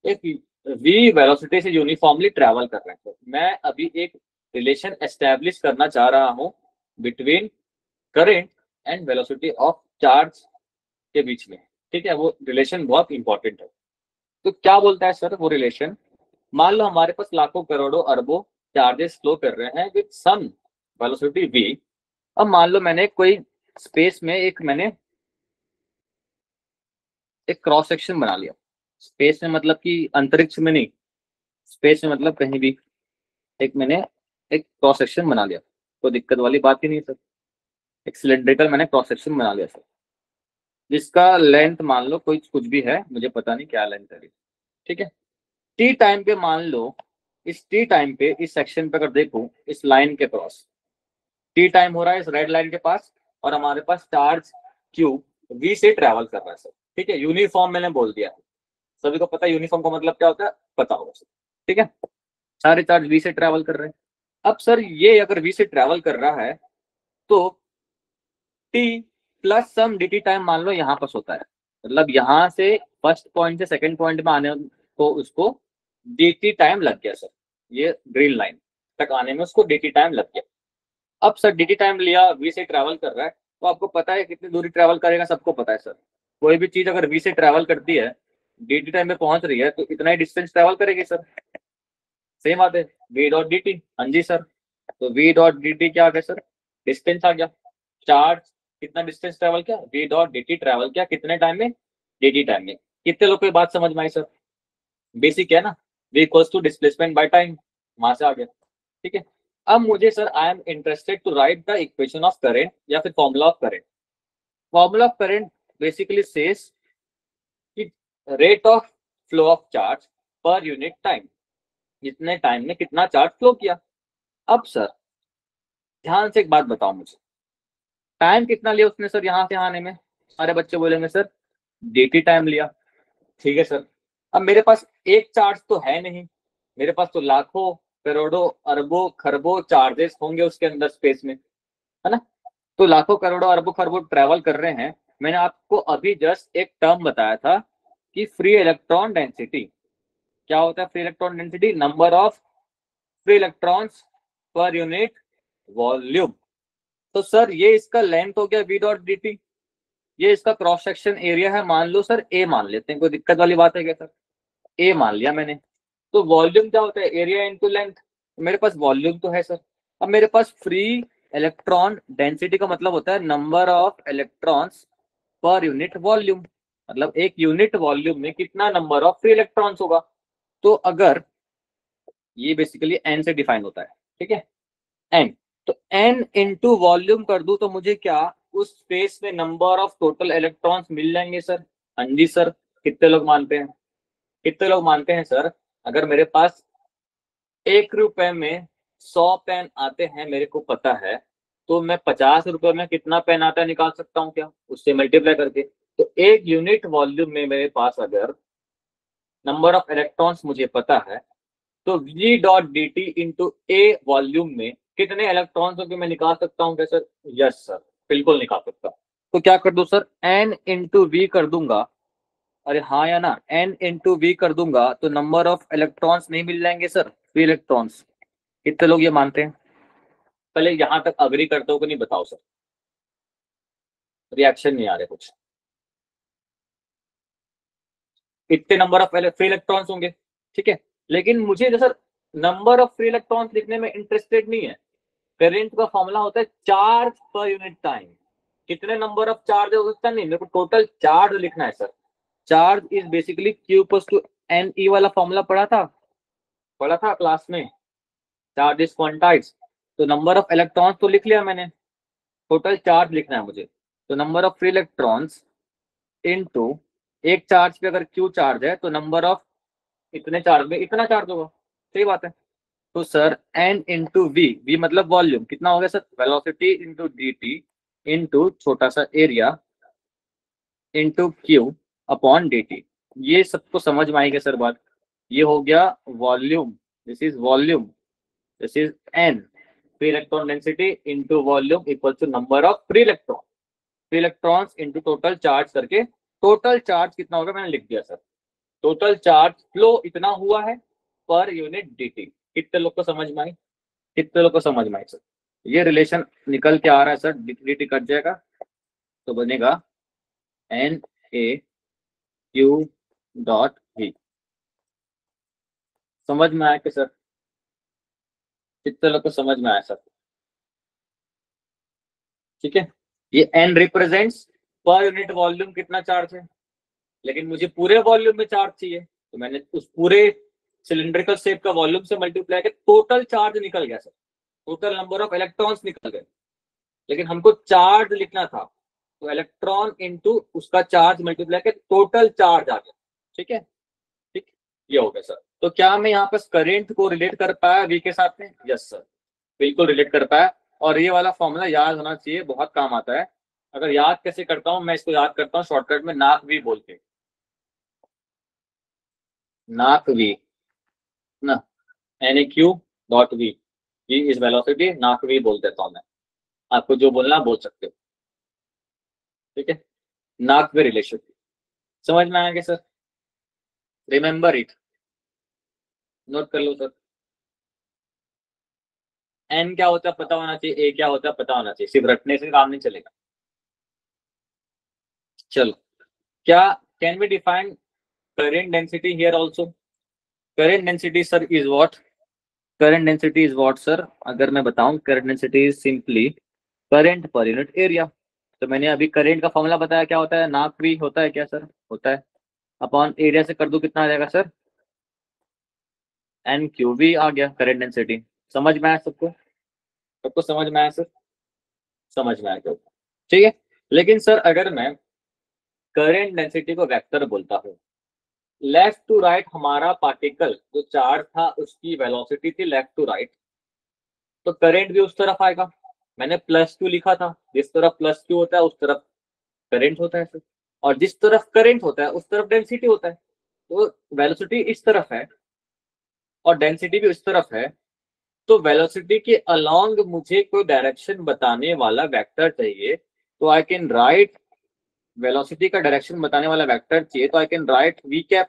S2: एक वी वेलोसिटी से यूनिफॉर्मली ट्रेवल कर रहे हैं, तो मैं अभी एक रिलेशन एस्टेब्लिश करना चाह रहा हूं between current and velocity of charge के बीच में। ठीक है, वो रिलेशन बहुत इंपॉर्टेंट है। तो क्या बोलता है सर वो रिलेशन, मान लो हमारे पास लाखों करोड़ों अरबों चार्जेस फ्लो कर रहे हैं विद सम वेलोसिटी वी। अब मान लो मैंने कोई स्पेस में मैंने एक क्रॉस सेक्शन बना लिया, स्पेस में मतलब कि अंतरिक्ष में नहीं, स्पेस में मतलब कहीं भी एक मैंने एक क्रॉस सेक्शन बना लिया, कोई दिक्कत वाली बात ही नहीं सर, एक सिलेंड्रिकल मैंने क्रॉस सेक्शन बना लिया सर, जिसका लेंथ मान लो कोई कुछ भी है, मुझे पता नहीं क्या लेंथ है। ठीक है, टी टाइम पे मान लो, इस टी टाइम पे इस सेक्शन पे अगर देखो इस लाइन के क्रॉस, टी टाइम हो रहा है इस रेड लाइन के पास, और हमारे पास चार्ज क्यू वी से ट्रेवल कर रहा है सर। ठीक है, यूनिफॉर्म मैंने बोल दिया, सभी को पता है यूनिफॉर्म का मतलब क्या होता है, पता होगा सर। ठीक है, सारे चार्ज वी से ट्रेवल कर रहे हैं। अब सर ये अगर वी से ट्रेवल कर रहा है तो टी प्लस सम डी टी टाइम मान लो यहाँ पास होता है, मतलब यहाँ से फर्स्ट पॉइंट से सेकंड पॉइंट में आने को उसको dt टाइम लग गया सर, ये ग्रीन लाइन तक आने में उसको dt टाइम लग गया। अब सर dt टाइम लिया, v से ट्रैवल कर रहा है, तो आपको पता है कितनी दूरी ट्रैवल करेगा, सबको पता है सर। कोई भी चीज अगर v से ट्रैवल करती है, dt टाइम में पहुंच रही है, तो इतना ही डिस्टेंस ट्रैवल करेगी सर। सेम बात है, v डॉट dt। हाँ जी सर, तो v डॉट dt क्या आ गया सर, डिस्टेंस आ गया। चार्ज कितना डिस्टेंस ट्रैवल किया, v डॉट dt ट्रैवल किया कितने टाइम में, dt टाइम में। कितने लोग को ये बात समझ में आई सर? बेसिक है ना, v equals to displacement by time, वहां से आ गया। ठीक है, अब मुझे sir I am interested to write the equation of current या फिर formula of current. Formula of current basically says कि rate of flow of charge per unit time, जितने टाइम में कितना चार्ज फ्लो किया। अब सर ध्यान से एक बात बताओ मुझे, टाइम कितना लिया उसने सर यहाँ से आने में? सारे बच्चे बोलेंगे सर dt टाइम लिया। ठीक है सर, अब मेरे पास एक चार्ज तो है नहीं, मेरे पास तो लाखों करोड़ों अरबों खरबों चार्जेस होंगे उसके अंदर स्पेस में, है ना? तो लाखों करोड़ों अरबों खरबों ट्रेवल कर रहे हैं। मैंने आपको अभी जस्ट एक टर्म बताया था कि फ्री इलेक्ट्रॉन डेंसिटी क्या होता है। Free electron density number of free electrons per unit volume. तो सर ये इसका लेंथ हो गया v डॉट डी टी, ये इसका क्रॉस सेक्शन एरिया है, मान लो सर a मान लेते हैं, कोई दिक्कत वाली बात है क्या सर? a मान लिया मैंने। तो वॉल्यूम क्या होता है, एरिया इनटू लेंथ। मेरे पास वॉल्यूम तो है सर। अब मेरे पास फ्री इलेक्ट्रॉन डेंसिटी का मतलब होता है number of electrons per unit volume, मतलब एक यूनिट वॉल्यूम में कितना नंबर ऑफ फ्री इलेक्ट्रॉन्स होगा। तो अगर ये बेसिकली n से डिफाइन होता है, ठीक है, n, तो n इंटू वॉल्यूम कर दूं तो मुझे क्या उस स्पेस में नंबर ऑफ टोटल इलेक्ट्रॉन्स मिल जाएंगे सर? हाँ जी सर। कितने लोग मानते हैं, कितने लोग मानते हैं सर? अगर मेरे पास 1 रुपए में 100 पेन आते हैं, मेरे को पता है, तो मैं 50 रुपए में कितना पेन आता है निकाल सकता हूँ क्या, उससे मल्टीप्लाई करके। तो एक यूनिट वॉल्यूम में मेरे पास अगर नंबर ऑफ इलेक्ट्रॉन्स मुझे पता है, तो v dot d t into A volume में कितने इलेक्ट्रॉन्स होंगे मैं निकाल सकता हूँ क्या सर? यस सर, बिल्कुल निकाल सकता हूँ। तो क्या कर दूं सर, n इंटू वी कर दूंगा। अरे हाँ या ना, n इंटू वी कर दूंगा तो नंबर ऑफ इलेक्ट्रॉन्स नहीं मिल जाएंगे सर, फ्री इलेक्ट्रॉन्स। कितने लोग ये मानते हैं? पहले यहां तक अग्री करते हो कि नहीं बताओ सर, रिएक्शन नहीं आ रहे कुछ। इतने नंबर ऑफ फ्री इलेक्ट्रॉन्स होंगे, ठीक है, लेकिन मुझे जो sir number of free electrons लिखने में इंटरेस्टेड नहीं है। करंट का फॉर्मूला होता है चार्ज पर यूनिट टाइम। कितने नंबर ऑफ चार्ज हो सकता है, नहीं, मेरे को टोटल चार्ज लिखना है sir. Charge is basically Q equals to N E वाला फॉर्मूला पढ़ा था क्लास में, चार्ज इज क्वांटाइज। तो नंबर ऑफ इलेक्ट्रॉन्स तो लिख लिया मैंने, टोटल चार्ज लिखना है मुझे। तो number of free electrons into एक चार्ज पे अगर Q चार्ज है तो नंबर ऑफ इतने चार्ज में इतना चार्ज होगा। सही बात है। तो सर n इंटू वी मतलब वॉल्यूम, कितना हो गया sir, velocity into D t into छोटा सा area into Q upon D T. ये सबको समझ में आएगा सर बात? ये हो गया volume, this is volume, this is n। Free electron density into volume equal to number of free electron, free electrons into total charge करके टोटल चार्ज कितना होगा मैंने लिख दिया सर। टोटल चार्ज फ्लो इतना हुआ है पर यूनिट dt। कितने लोग को समझ में आई? कितने लोग को समझ में आई सर? ये रिलेशन निकल के आ रहा है सर, dt कट जाएगा तो बनेगा N A Q dot V. समझ में आया कि सर? कितने लोग को समझ में आया सर? ठीक है, ये n represents per unit volume कितना चार्ज है, लेकिन मुझे पूरे वॉल्यूम में चार्ज चाहिए, तो मैंने उस पूरे सिलिंड्रिकल शेप का वॉल्यूम से मल्टीप्लाई किया, टोटल चार्ज निकल गया sir, total number of electrons निकल गए। लेकिन हमको चार्ज लिखना था, तो इलेक्ट्रॉन इनटू उसका चार्ज मल्टीप्लाई के टोटल चार्ज आ गया। ठीक है, ठीक, ये हो गया सर। तो क्या मैं यहाँ पर करंट को रिलेट कर पाया वी के साथ में? यस सर, बिल्कुल रिलेट कर पाया। और ये वाला फॉर्मूला याद होना चाहिए, बहुत काम आता है। अगर याद कैसे करता हूँ मैं, इसको याद करता हूँ शॉर्टकट में नाक वी बोल के, नाक वी ना, N A Q dot V, ये इस वेलोसिटी नाक वी बोल देता हूँ मैं। आपको जो बोलना बोल सकते हो, ठीक है, नाक वे रिलेशन। समझ में आएगा सर? Remember it. नोट कर लो सर। एन क्या होता है पता होना चाहिए, ए क्या होता है पता होना चाहिए, सिर्फ रटने से काम नहीं चलेगा। चलो, क्या can be define current density here also? Current density sir is what? Current density is what sir? अगर मैं बताऊं, current density is simply current per unit area. तो मैंने अभी करंट का फॉर्मूला बताया, क्या होता है? नाक भी होता है क्या सर? होता है। अपॉन एरिया से कर दो, कितना आ जाएगा सर? एन क्यू वी आ गया करंट डेंसिटी। समझ में आया सबको? सबको समझ में आया सर? समझ में आया क्या? ठीक है। लेकिन सर अगर मैं करंट डेंसिटी को वेक्टर बोलता हूँ, लेफ्ट टू राइट हमारा पार्टिकल जो चार्ज था उसकी वेलोसिटी थी लेफ्ट टू राइट, तो करंट भी उस तरफ आएगा। मैंने प्लस क्यू लिखा था, जिस तरफ प्लस क्यू होता है उस तरफ करंट होता है सर, और जिस तरफ करंट होता है उस तरफ डेंसिटी होता है। तो वेलोसिटी इस तरफ है और डेंसिटी भी उस तरफ है, तो वेलोसिटी के अलोंग मुझे कोई डायरेक्शन बताने वाला वेक्टर चाहिए, तो आई कैन राइट, वेलोसिटी का डायरेक्शन बताने वाला वेक्टर चाहिए तो I can write v cap.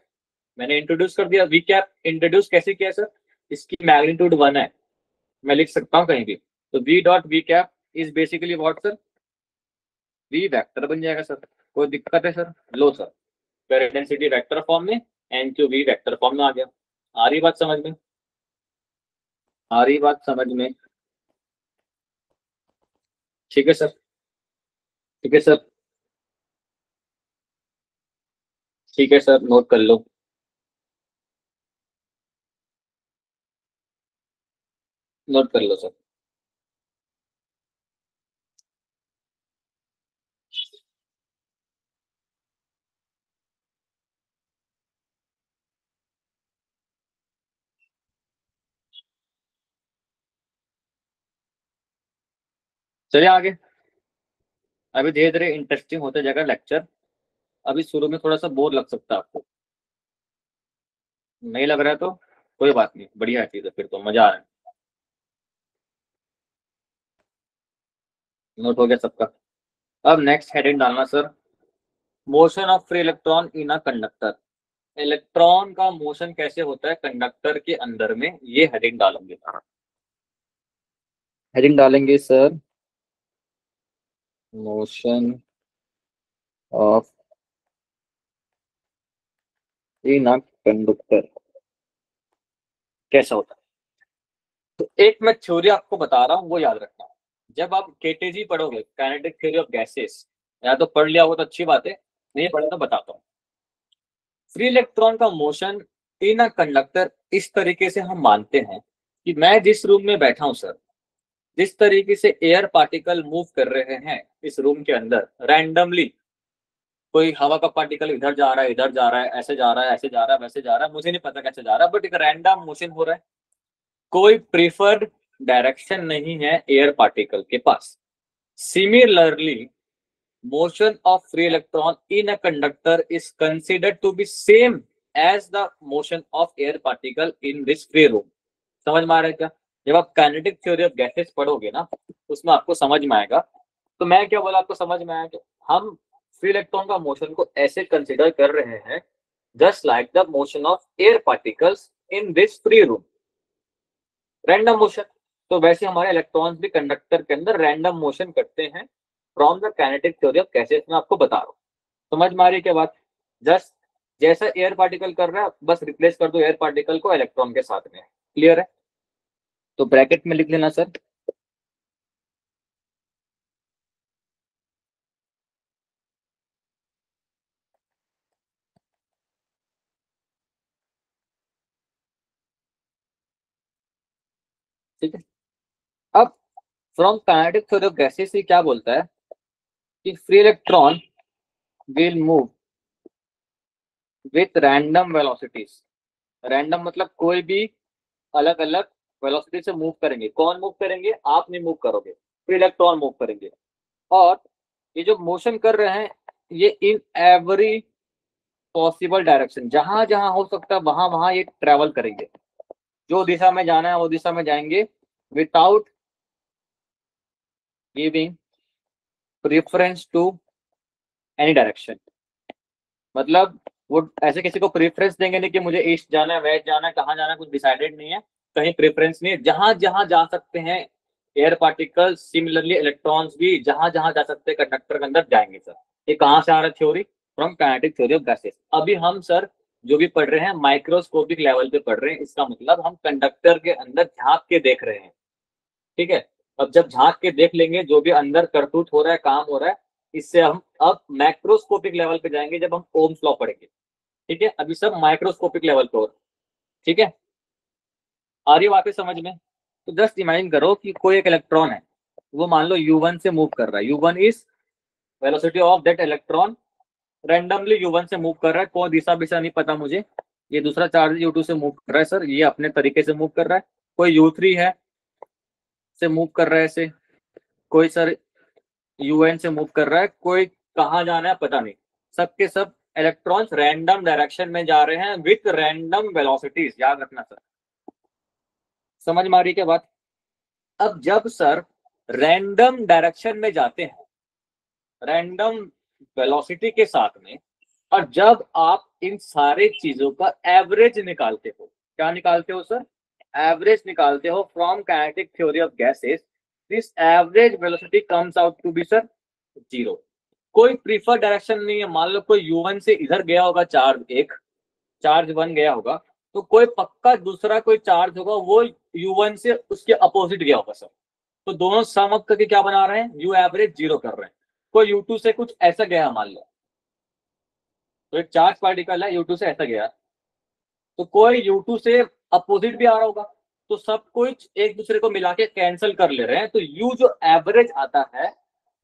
S2: मैंने इंट्रोड्यूस कर दिया वी कैप। इंट्रोड्यूस कैसे किया सर? इसकी मैग्नीट्यूड 1 है, मैं लिख सकता हूँ कहीं भी। तो v dot v cap is basically what sir? V vector बन जाएगा सर। कोई दिक्कत है सर? लो sir, current density vector form में, n q v vector form में आ गया। आ रही बात समझ में? आ रही बात समझ में? ठीक है सर। ठीक है सर। ठीक है सर, नोट कर लो। नोट कर लो सर। चलिए आगे। अभी धीरे धीरे इंटरेस्टिंग होते जाएगा लेक्चर। अभी शुरू में थोड़ा सा बोर लग सकता है आपको, नहीं लग रहा है तो कोई बात नहीं, बढ़िया चीज है, फिर तो मजा आ रहा है। नोट हो गया सबका? अब नेक्स्ट हेडिंग डालना sir, motion of free electron in a conductor. Electron का मोशन कैसे होता है कंडक्टर के अंदर में, ये हेडिंग डालेंगे। हेडिंग डालेंगे sir, motion of in a conductor कैसा होता है। तो एक मैं थ्योरी आपको बता रहा हूँ, वो याद रखना। जब आप केटीजी पढ़ोगे, काइनेटिक थ्योरी ऑफ गैसेस, या तो पढ़ लिया हो तो अच्छी बात है, नहीं पढ़ा तो बताता हूँ। फ्री इलेक्ट्रॉन का मोशन इन अ कंडक्टर इस तरीके से हम मानते हैं कि मैं जिस रूम में बैठा हूं सर, जिस तरीके से एयर पार्टिकल मूव कर रहे हैं इस रूम के अंदर रैंडमली, कोई हवा का पार्टिकल इधर जा रहा है, इधर जा रहा है, ऐसे जा रहा है, ऐसे जा रहा है, वैसे जा रहा है, मुझे नहीं पता कैसे जा रहा है, बट एक रैंडम मोशन हो रहा है। कोई प्रीफर्ड डायरेक्शन नहीं है एयर पार्टिकल के पास। Similarly, motion of free electron in a conductor is considered to be same as the motion of air particle in this free room। समझ में आ रहा है क्या? जब आप काइनेटिक थ्योरी ऑफ गैसेस पढ़ोगे ना, उसमें आपको समझ में आएगा। तो मैं क्या बोला आपको समझ में आया कि हम फ्री इलेक्ट्रॉन का मोशन को ऐसे कंसिडर कर रहे हैं, just like the motion of air particles in this free room, random motion. तो वैसे हमारे इलेक्ट्रॉन्स भी कंडक्टर के अंदर रैंडम मोशन करते हैं, from the kinetic theory of gases में आपको बता रहा हूँ। समझ में आ रही है क्या बात? जस्ट जैसा एयर पार्टिकल कर रहा है, बस रिप्लेस कर दो एयर पार्टिकल को इलेक्ट्रॉन के साथ में। क्लियर है? तो ब्रैकेट में लिख लेना सर, ठीक है। अब from kinetic theory of gases से क्या बोलता है कि free electron will move with random velocities. Random मतलब कोई भी अलग अलग वेलोसिटी से मूव करेंगे। कौन मूव करेंगे? आप नहीं मूव करोगे, फ्री इलेक्ट्रॉन मूव करेंगे। और ये जो मोशन कर रहे हैं, ये इन एवरी पॉसिबल डायरेक्शन, जहां जहां हो सकता है वहां वहां ये ट्रेवल करेंगे। जो दिशा में जाना है वो दिशा में जाएंगे, without giving preference to any direction. मतलब वो ऐसे किसी को प्रेफरेंस देंगे नहीं कि मुझे ईस्ट जाना है, वेस्ट जाना है, कहाँ जाना है, कुछ डिसाइडेड नहीं है, कहीं प्रेफरेंस नहीं है, जहां जहां जा सकते हैं एयर पार्टिकल्स, सिमिलरली इलेक्ट्रॉन्स भी जहां जहां जा सकते हैं कंडक्टर के अंदर जाएंगे सर। ये कहाँ से आ रहा है theory? From kinetic theory of gases. अभी हम सर जो भी पढ़ रहे हैं माइक्रोस्कोपिक लेवल पे पढ़ रहे हैं, इसका मतलब हम कंडक्टर के अंदर झांक के देख रहे हैं, ठीक है। अब जब झांक के देख लेंगे जो भी अंदर करतूत हो रहा है, काम हो रहा है, इससे हम अब मैक्रोस्कोपिक लेवल पे जाएंगे जब हम ओम्स लॉ पढ़ेंगे, ठीक है। अभी सब माइक्रोस्कोपिक लेवल पे हो रहा है, ठीक है। आ रही है बात समझ में? तो जस्ट इमेजिन करो कि कोई एक इलेक्ट्रॉन है, वो मान लो U1 से मूव कर रहा है, U1 is velocity of that electron, randomly U1 से मूव कर रहा है, कोई दिशा विशा नहीं पता मुझे। ये दूसरा चार्ज U2 से मूव कर रहा है सर, ये अपने तरीके से मूव कर रहा है। कोई U3 है से मूव कर रहा है ऐसे, कोई सर UN से मूव कर रहा है, कोई कहाँ जाना है पता नहीं। सबके सब इलेक्ट्रॉन्स रैंडम डायरेक्शन में जा रहे हैं विथ रैंडम वेलोसिटीज, याद रखना सर। समझ में आ रही क्या बात? अब जब सर रैंडम डायरेक्शन में जाते हैं, रैंडम वेलोसिटी के साथ में, और जब आप इन सारे चीजों का एवरेज निकालते हो, क्या निकालते हो सर? एवरेज निकालते हो from kinetic theory of gases, this average velocity comes out to be sir zero. कोई प्रीफर डायरेक्शन नहीं है, मान लो कोई U1 से इधर गया होगा चार्ज, एक चार्ज 1 गया होगा, तो कोई पक्का दूसरा कोई चार्ज होगा वो U1 से उसके अपोजिट गया होगा सर। तो दोनों सम अप करके क्या बना रहे हैं? यू एवरेज जीरो कर रहे हैं। कोई U2 से कुछ ऐसा गया मान लो, तो एक चार्ज पार्टिकल है U2 से ऐसा गया, तो कोई U2 से अपोजिट भी आ रहा होगा, तो सब कुछ एक दूसरे को मिला के कैंसिल कर ले रहे हैं, तो U जो एवरेज आता है,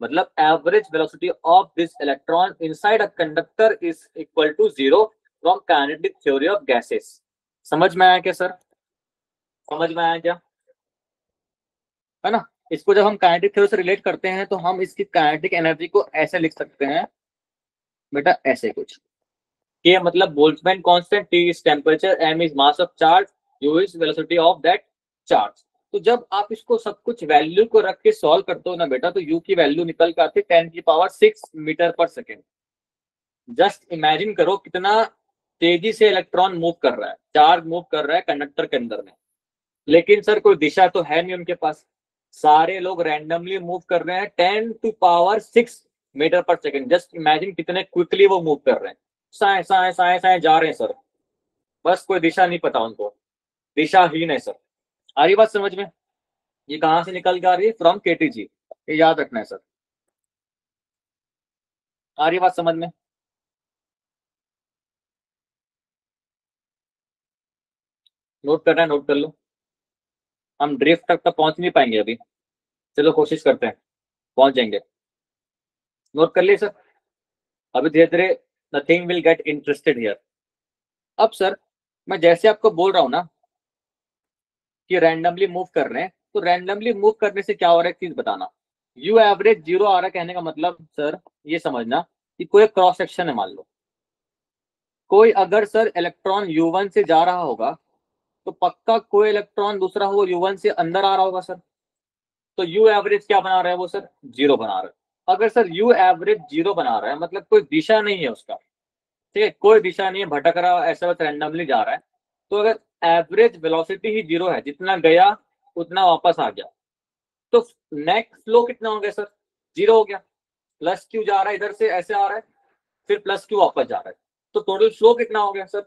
S2: मतलब average velocity of this electron inside a conductor is equal to zero from kinetic theory of gases. समझ में आया क्या सर? समझ में आया क्या? है ना? इसको जब हम काइनेटिक थ्योरी से रिलेट करते हैं तो हम इसकी काइनेटिक एनर्जी को ऐसे लिख सकते हैं बेटा, ऐसे कुछ, के मतलब Boltzmann constant, T is temperature, M is mass of charge, U is velocity of that charge. तो जब आप इसको सब कुछ वैल्यू को रख के सॉल्व करते हो ना बेटा, तो U की वैल्यू निकल के आती है 10⁶ मीटर पर सेकेंड। जस्ट इमेजिन करो कितना तेजी से इलेक्ट्रॉन मूव कर रहा है, चार्ज मूव कर रहा है कंडक्टर के अंदर में। लेकिन सर कोई दिशा तो है नहीं उनके पास, सारे लोग रैंडमली मूव कर रहे हैं 10⁶ मीटर पर सेकेंड। जस्ट इमेजिन कितने क्विकली वो मूव कर रहे हैं, साए साए साए साए जा रहे हैं सर, बस कोई दिशा नहीं पता उनको, दिशाहीन है सर। आ रही बात समझ में? ये कहां से निकल के आ रही है? फ्रॉम KTG, ये याद रखना है सर। आ रही बात समझ में? नोट करना है, नोट कर लो। हम ड्रिफ्ट तक तो पहुंच नहीं पाएंगे अभी, चलो कोशिश करते हैं, पहुंच जाएंगे। नोट कर लिए सर? अभी धीरे धीरे nothing will get interested here. अब सर मैं जैसे आपको बोल रहा हूं ना कि रैंडमली मूव कर रहे हैं, तो रैंडमली मूव करने से क्या हो रहा है, एक चीज बताना। यू एवरेज जीरो आ रहा है, कहने का मतलब सर ये समझना कि कोई क्रॉस सेक्शन है मान लो, कोई अगर सर इलेक्ट्रॉन U1 से जा रहा होगा, तो पक्का कोई इलेक्ट्रॉन दूसरा हो U1 से अंदर आ रहा होगा सर, तो यू एवरेज क्या बना रहा है वो सर? जीरो बना रहा है। अगर सर यू एवरेज जीरो बना रहा है मतलब कोई दिशा नहीं है उसका, ठीक है, कोई दिशा नहीं है, भटक रहा है, ऐसा बस रैंडमली जा रहा है, तो अगर एवरेज वेलोसिटी ही जीरो है, जितना गया उतना वापस आ गया, तो नेट फ्लो कितना हो गया सर? जीरो हो गया। प्लस क्यू जा रहा है इधर से, ऐसे आ रहा है, फिर प्लस क्यू वापस जा रहा है, तो टोटल फ्लो कितना हो गया सर?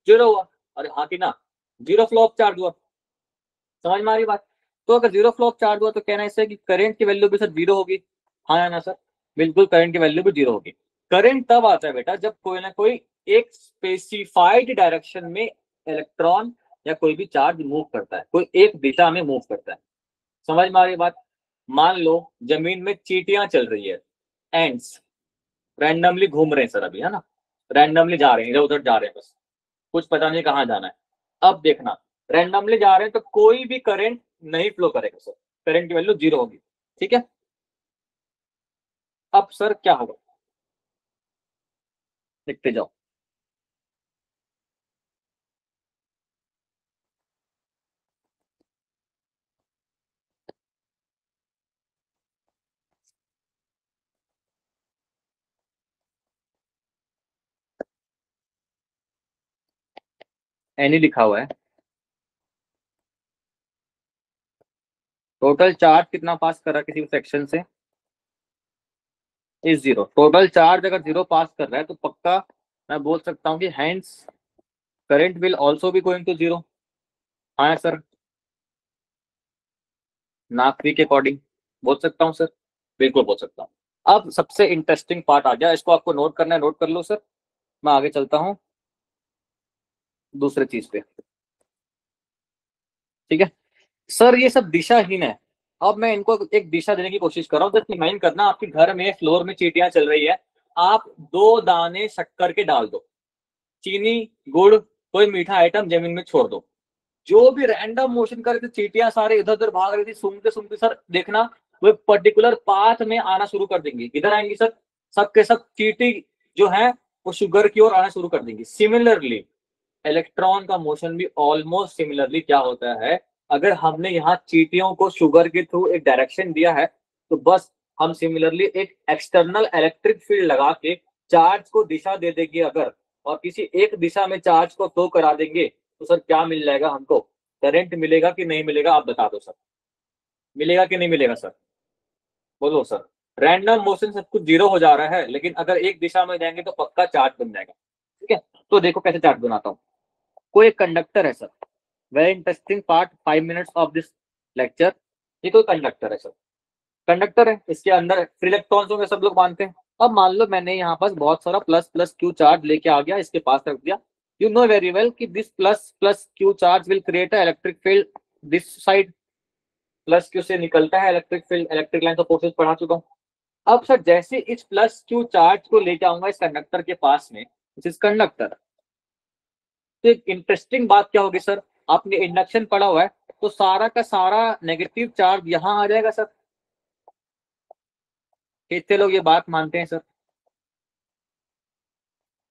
S2: जीरो हुआ। अरे हाँ कि ना? जीरो फ्लो ऑफ चार्ज हुआ। समझ में आ रही बात? तो अगर जीरो फ्लो ऑफ चार्ज हुआ तो कहना इससे कि करंट की वैल्यू भी सर जीरो होगी। हाँ या ना सर? बिल्कुल, करंट की वैल्यू भी जीरो होगी। करंट तब आता है बेटा जब कोई ना कोई एक स्पेसिफाइड डायरेक्शन में इलेक्ट्रॉन या कोई भी चार्ज मूव करता है, कोई एक दिशा में मूव करता है। समझ में आ रही बात? मान लो जमीन में चींटियां चल रही है, एंड्स रैंडमली घूम रहे हैं सर अभी, है ना, रैंडमली जा रहे हैं, इधर उधर जा रहे हैं, बस कुछ पता नहीं कहाँ जाना है। अब देखना, रैंडमली जा रहे हैं तो कोई भी करंट नहीं फ्लो करेगा सर, करंट की वैल्यू जीरो होगी, ठीक है। अब सर क्या होगा, लिखते जाओ। एनी लिखा हुआ है। टोटल चार्ज कितना पास कर रहा है किसी सेक्शन से, इज जीरो। टोटल चार्ज अगर जीरो पास कर रहा है तो पक्का मैं बोल सकता हूँ कि हैंस करंट विल ऑल्सो भी गोइंग टू जीरो। हाँ सर, नाकवी के अकॉर्डिंग बोल सकता हूँ सर, बिल्कुल बोल सकता हूँ। अब सबसे इंटरेस्टिंग पार्ट आ गया, इसको आपको नोट करना है, नोट कर लो सर। मैं आगे चलता हूँ दूसरे चीज पे, ठीक है सर। ये सब दिशाहीन है। अब मैं इनको एक दिशा देने की कोशिश कर रहा हूँ। जस्ट इमेजिन करना आपके घर में फ्लोर में चींटियां चल रही है, आप 2 दाने शक्कर के डाल दो, चीनी, गुड़, कोई मीठा आइटम जमीन में छोड़ दो। जो भी रैंडम मोशन कर रही थी चींटियां सारे इधर उधर भाग रही थी, सूंघते सूंघते सर देखना वो पर्टिकुलर पाथ में आना शुरू कर देंगी। इधर आएंगी सर, सबके सब चींटी जो है वो शुगर की ओर आना शुरू कर देंगी। सिमिलरली इलेक्ट्रॉन का मोशन भी ऑलमोस्ट सिमिलरली क्या होता है, अगर हमने यहाँ चींटियों को शुगर के थ्रू एक डायरेक्शन दिया है तो बस हम सिमिलरली एक एक्सटर्नल इलेक्ट्रिक फील्ड लगा के चार्ज को दिशा दे देंगे अगर, और किसी एक दिशा में चार्ज को फ्लो करा देंगे तो सर क्या मिल जाएगा हमको, करंट मिलेगा कि नहीं मिलेगा, आप बता दो सर। मिलेगा कि नहीं मिलेगा सर, बोलो सर। रैंडम मोशन सब कुछ जीरो हो जा रहा है, लेकिन अगर एक दिशा में जाएंगे तो पक्का चार्ज बन जाएगा। ठीक है, तो देखो कैसे चार्ज बनाता हूँ। कोई एक कंडक्टर है sir, very interesting part 5 minutes of this lecture. ये कोई कंडक्टर है सर, कंडक्टर है, इसके अंदर फ्री इलेक्ट्रॉन्स होंगे, सब लोग मानते हैं। अब मान लो मैंने यहाँ पास बहुत सारा प्लस प्लस क्यू चार्ज लेके आ गया, इसके पास रख दिया। यू नो वेरी वेल कि this plus plus Q charge will create a electric field this side. Plus Q से निकलता है इलेक्ट्रिक फील्ड, इलेक्ट्रिक लाइन का प्रोसेस पढ़ा चुका हूँ। अब सर जैसे इस प्लस क्यू चार्ज को लेके आऊंगा इस कंडक्टर के पास में, इस कंडक्टर, तो एक इंटरेस्टिंग बात क्या होगी सर, आपने इंडक्शन पढ़ा हुआ है, तो सारा का सारा नेगेटिव चार्ज यहां आ जाएगा सर। कितने लोग ये बात मानते हैं सर?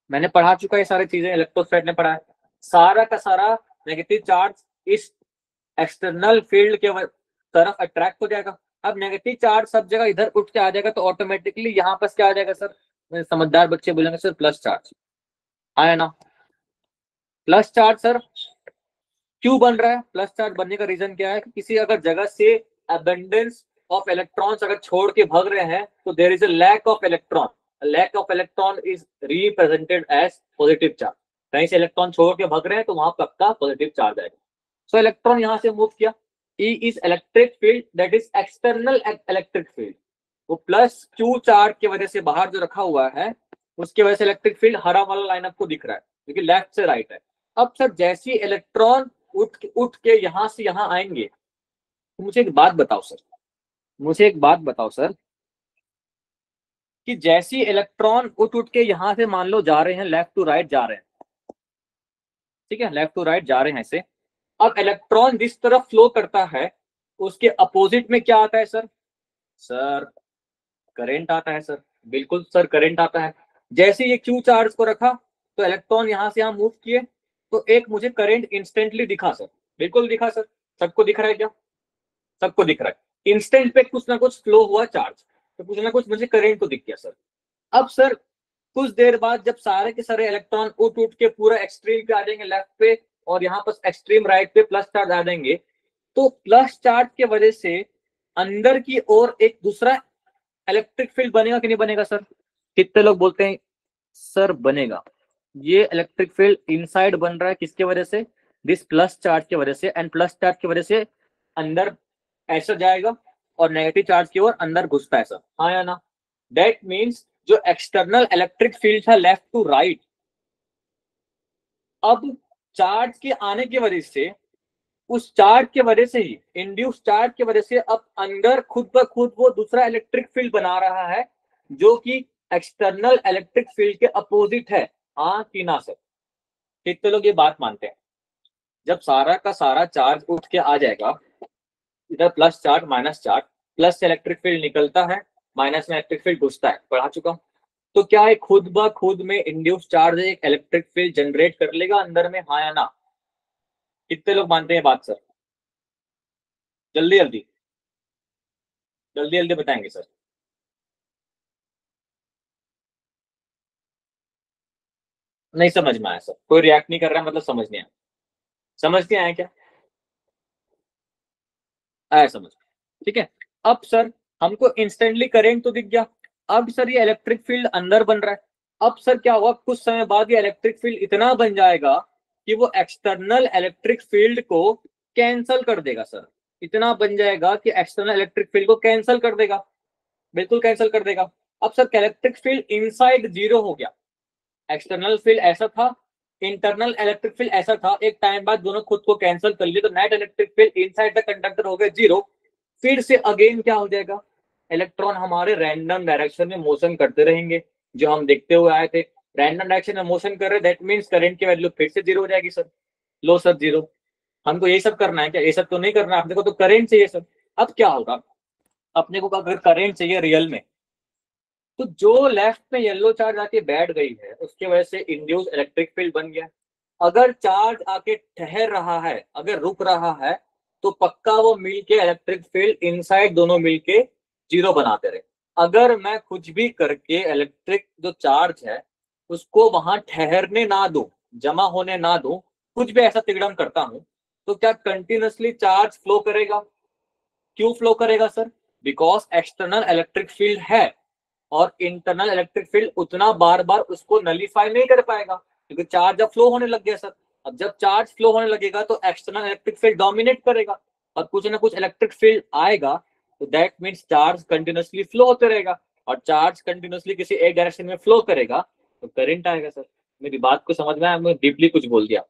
S2: मैंने पढ़ा चुका है सारी चीजें, इलेक्ट्रोस्टैट ने पढ़ा है। सारा का सारा नेगेटिव चार्ज इस एक्सटर्नल फील्ड के तरफ अट्रैक्ट हो जाएगा। अब नेगेटिव चार्ज सब जगह इधर उठ के आ जाएगा तो ऑटोमेटिकली यहाँ पर क्या आ जाएगा सर, समझदार बच्चे बोलेंगे सर प्लस चार्ज आया ना। प्लस चार्ज सर क्यों बन रहा है, प्लस चार्ज बनने का रीजन क्या है कि किसी अगर जगह से अबंडेंस ऑफ इलेक्ट्रॉन्स अगर छोड़ के भाग रहे हैं तो there is a lack of electron. Lack of electron is represented as positive charge. कहीं से इलेक्ट्रॉन छोड़ के भाग रहे हैं तो वहां पक्का पॉजिटिव चार्ज आएगा। सो इलेक्ट्रॉन यहां से मूव किया, E is electric field that is external electric field. वो प्लस क्यू चार्ज की वजह से बाहर जो रखा हुआ है उसकी वजह से इलेक्ट्रिक फील्ड हरा वाला लाइन आपको दिख रहा है, लेकिन लेफ्ट से राइट है। अब सर जैसे इलेक्ट्रॉन उठ के यहां से यहां आएंगे, तो मुझे एक बात बताओ सर, मुझे एक बात बताओ सर, कि जैसी इलेक्ट्रॉन उठ के यहां से मान लो जा रहे हैं, लेफ्ट टू राइट जा रहे हैं, ठीक है, लेफ्ट टू राइट जा रहे हैं ऐसे। अब इलेक्ट्रॉन जिस तरफ फ्लो करता है उसके अपोजिट में क्या आता है सर? सर करंट आता है सर, बिल्कुल सर करंट आता है। जैसे ये क्यू चार्ज को रखा तो इलेक्ट्रॉन यहां से यहां मूव किए तो एक मुझे करंट इंस्टेंटली दिखा सर, बिल्कुल दिखा सर। सबको दिख रहा है क्या? सबको दिख रहा है, इंस्टेंट पे कुछ ना कुछ फ्लो हुआ चार्ज, तो कुछ ना कुछ मुझे करंट तो दिख गया सर। अब सर कुछ देर बाद जब सारे के सारे इलेक्ट्रॉन उठ के पूरा एक्सट्रीम पे आ जाएंगे लेफ्ट पे, और यहाँ पर एक्सट्रीम राइट पे प्लस चार्ज आ जाएंगे, तो प्लस चार्ज के वजह से अंदर की ओर एक दूसरा इलेक्ट्रिक फील्ड बनेगा कि नहीं बनेगा सर? कितने लोग बोलते हैं सर बनेगा? ये इलेक्ट्रिक फील्ड इनसाइड बन रहा है किसके वजह से? दिस प्लस चार्ज की वजह से। एंड प्लस चार्ज की वजह से अंदर ऐसा जाएगा और नेगेटिव चार्ज की ओर अंदर घुसता है सर, हाँ या ना? दैट मीन्स जो एक्सटर्नल इलेक्ट्रिक फील्ड था लेफ्ट टू राइट, अब चार्ज के आने की वजह से, उस चार्ज के वजह से ही, इंड्यूस चार्ज की वजह से अब अंदर खुद ब खुद वो दूसरा इलेक्ट्रिक फील्ड बना रहा है जो कि एक्सटर्नल इलेक्ट्रिक फील्ड के अपोजिट है, हाँ कि ना सर? कितने लोग ये बात मानते हैं? जब सारा का सारा चार्ज उठ के आ जाएगा, इधर plus charge minus charge, plus से इलेक्ट्रिक फील्ड निकलता है, माइनस में इलेक्ट्रिक फील्ड घुसता है, पढ़ा चुका हूं। तो क्या है, खुद ब खुद में इंड्यूस चार्ज एक इलेक्ट्रिक फील्ड जनरेट कर लेगा अंदर में, हाँ या ना? कितने लोग मानते हैं बात सर? जल्दी जल्दी, जल्दी जल्दी बताएंगे सर। नहीं समझ में आया सर, कोई रिएक्ट नहीं कर रहा है मतलब समझ नहीं आया। समझ के आए क्या? आया समझ? ठीक है। अब सर हमको इंस्टेंटली करंट तो दिख गया। अब सर ये इलेक्ट्रिक फील्ड अंदर बन रहा है। अब सर क्या होगा, कुछ समय बाद ये इलेक्ट्रिक फील्ड इतना बन जाएगा कि वो एक्सटर्नल इलेक्ट्रिक फील्ड को कैंसल कर देगा सर। इतना बन जाएगा कि एक्सटर्नल इलेक्ट्रिक फील्ड को कैंसल कर देगा, बिल्कुल कैंसल कर देगा। अब sir electric field inside zero हो गया। एक्सटर्नल फील्ड ऐसा था, इंटरनल इलेक्ट्रिक फील्ड ऐसा था, एक टाइम बाद दोनों खुद को कैंसिल कर लिए, तो net electric field inside the conductor हो गया जीरो। फिर से अगेन क्या हो जाएगा, इलेक्ट्रॉन हमारे रैंडम डायरेक्शन में मोशन करते रहेंगे, जो हम देखते हुए आए थे। रैंडम डायरेक्शन में मोशन कर रहे, दैट मीन्स करंट की वैल्यू फिर से जीरो हो जाएगी सर। लो सर जीरो। हमको ये सब करना है क्या? ये सब तो नहीं करना है अपने को, तो करंट चाहिए सर। अब क्या होगा, अपने को अगर करंट चाहिए रियल में, तो जो लेफ्ट में येलो चार्ज आके बैठ गई है उसकी वजह से इंड्यूस इलेक्ट्रिक फील्ड बन गया। अगर चार्ज आके ठहर रहा है, अगर रुक रहा है, तो पक्का वो मिलके इलेक्ट्रिक फील्ड इनसाइड दोनों मिलके जीरो बनाते रहे। अगर मैं कुछ भी करके इलेक्ट्रिक जो चार्ज है उसको वहां ठहरने ना दूं, जमा होने ना दूं, कुछ भी ऐसा तिगड़म करता हूं, तो क्या कंटिन्यूसली चार्ज फ्लो करेगा? क्यों फ्लो करेगा sir? Because external electric field है, और इंटरनल इलेक्ट्रिक फील्ड उतना बार बार उसको नलीफाई नहीं कर पाएगा, क्योंकि चार्ज अब फ्लो होने लग गया सर। अब जब चार्ज फ्लो होने लगेगा तो एक्सटर्नल इलेक्ट्रिक फील्ड डोमिनेट करेगा, और कुछ ना कुछ इलेक्ट्रिक फील्ड आएगा, तो that means charge continuously flow होते रहेगा, और चार्ज कंटिन्यूसली किसी एक डायरेक्शन में फ्लो करेगा तो करंट आएगा सर। मेरी बात को समझ में आया? मैं डीपली कुछ बोल दिया?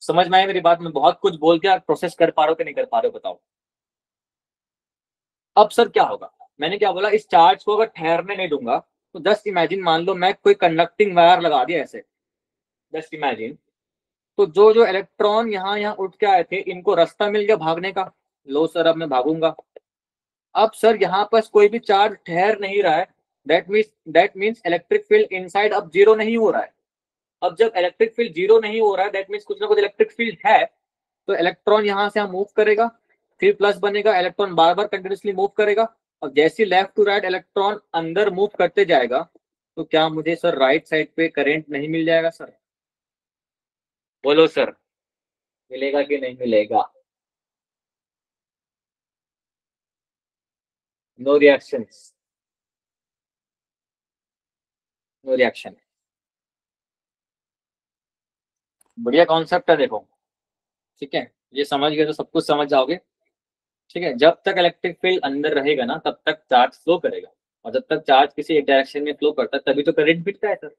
S2: समझ में आया मेरी बात? में बहुत कुछ बोल दिया, प्रोसेस कर पा रहे हो कि नहीं कर पा रहे हो बताओ? अब सर क्या होगा, मैंने क्या बोला, इस चार्ज को अगर ठहरने नहीं दूंगा, तो जस्ट इमेजिन, मान लो मैं कोई कंडक्टिंग वायर लगा दिया ऐसे, जस्ट इमेजिन, तो जो जो इलेक्ट्रॉन यहाँ यहाँ उठ के आए थे इनको रास्ता मिल गया भागने का। लो सर अब मैं भागूंगा। अब सर यहाँ पर कोई भी चार्ज ठहर नहीं रहा है, that means electric field inside अब जीरो नहीं हो रहा है। अब जब इलेक्ट्रिक फील्ड जीरो नहीं हो रहा है, दैट मीन्स कुछ ना कुछ इलेक्ट्रिक फील्ड है, तो इलेक्ट्रॉन यहाँ से मूव करेगा, फिर प्लस बनेगा, इलेक्ट्रॉन बार बार कंटिन्यूसली मूव करेगा, और जैसे लेफ्ट टू राइट इलेक्ट्रॉन अंदर मूव करते जाएगा, तो क्या मुझे सर राइट साइड पे करंट नहीं मिल जाएगा सर? बोलो सर, मिलेगा कि नहीं मिलेगा? No reaction, no reaction. बढ़िया कॉन्सेप्ट है देखो, ठीक है, ये समझ गए तो सब कुछ समझ जाओगे। ठीक है, जब तक इलेक्ट्रिक फील्ड अंदर रहेगा ना तब तक चार्ज फ्लो करेगा, और जब तक चार्ज किसी एक डायरेक्शन में फ्लो करता है तभी तो करंट मिलता है सर।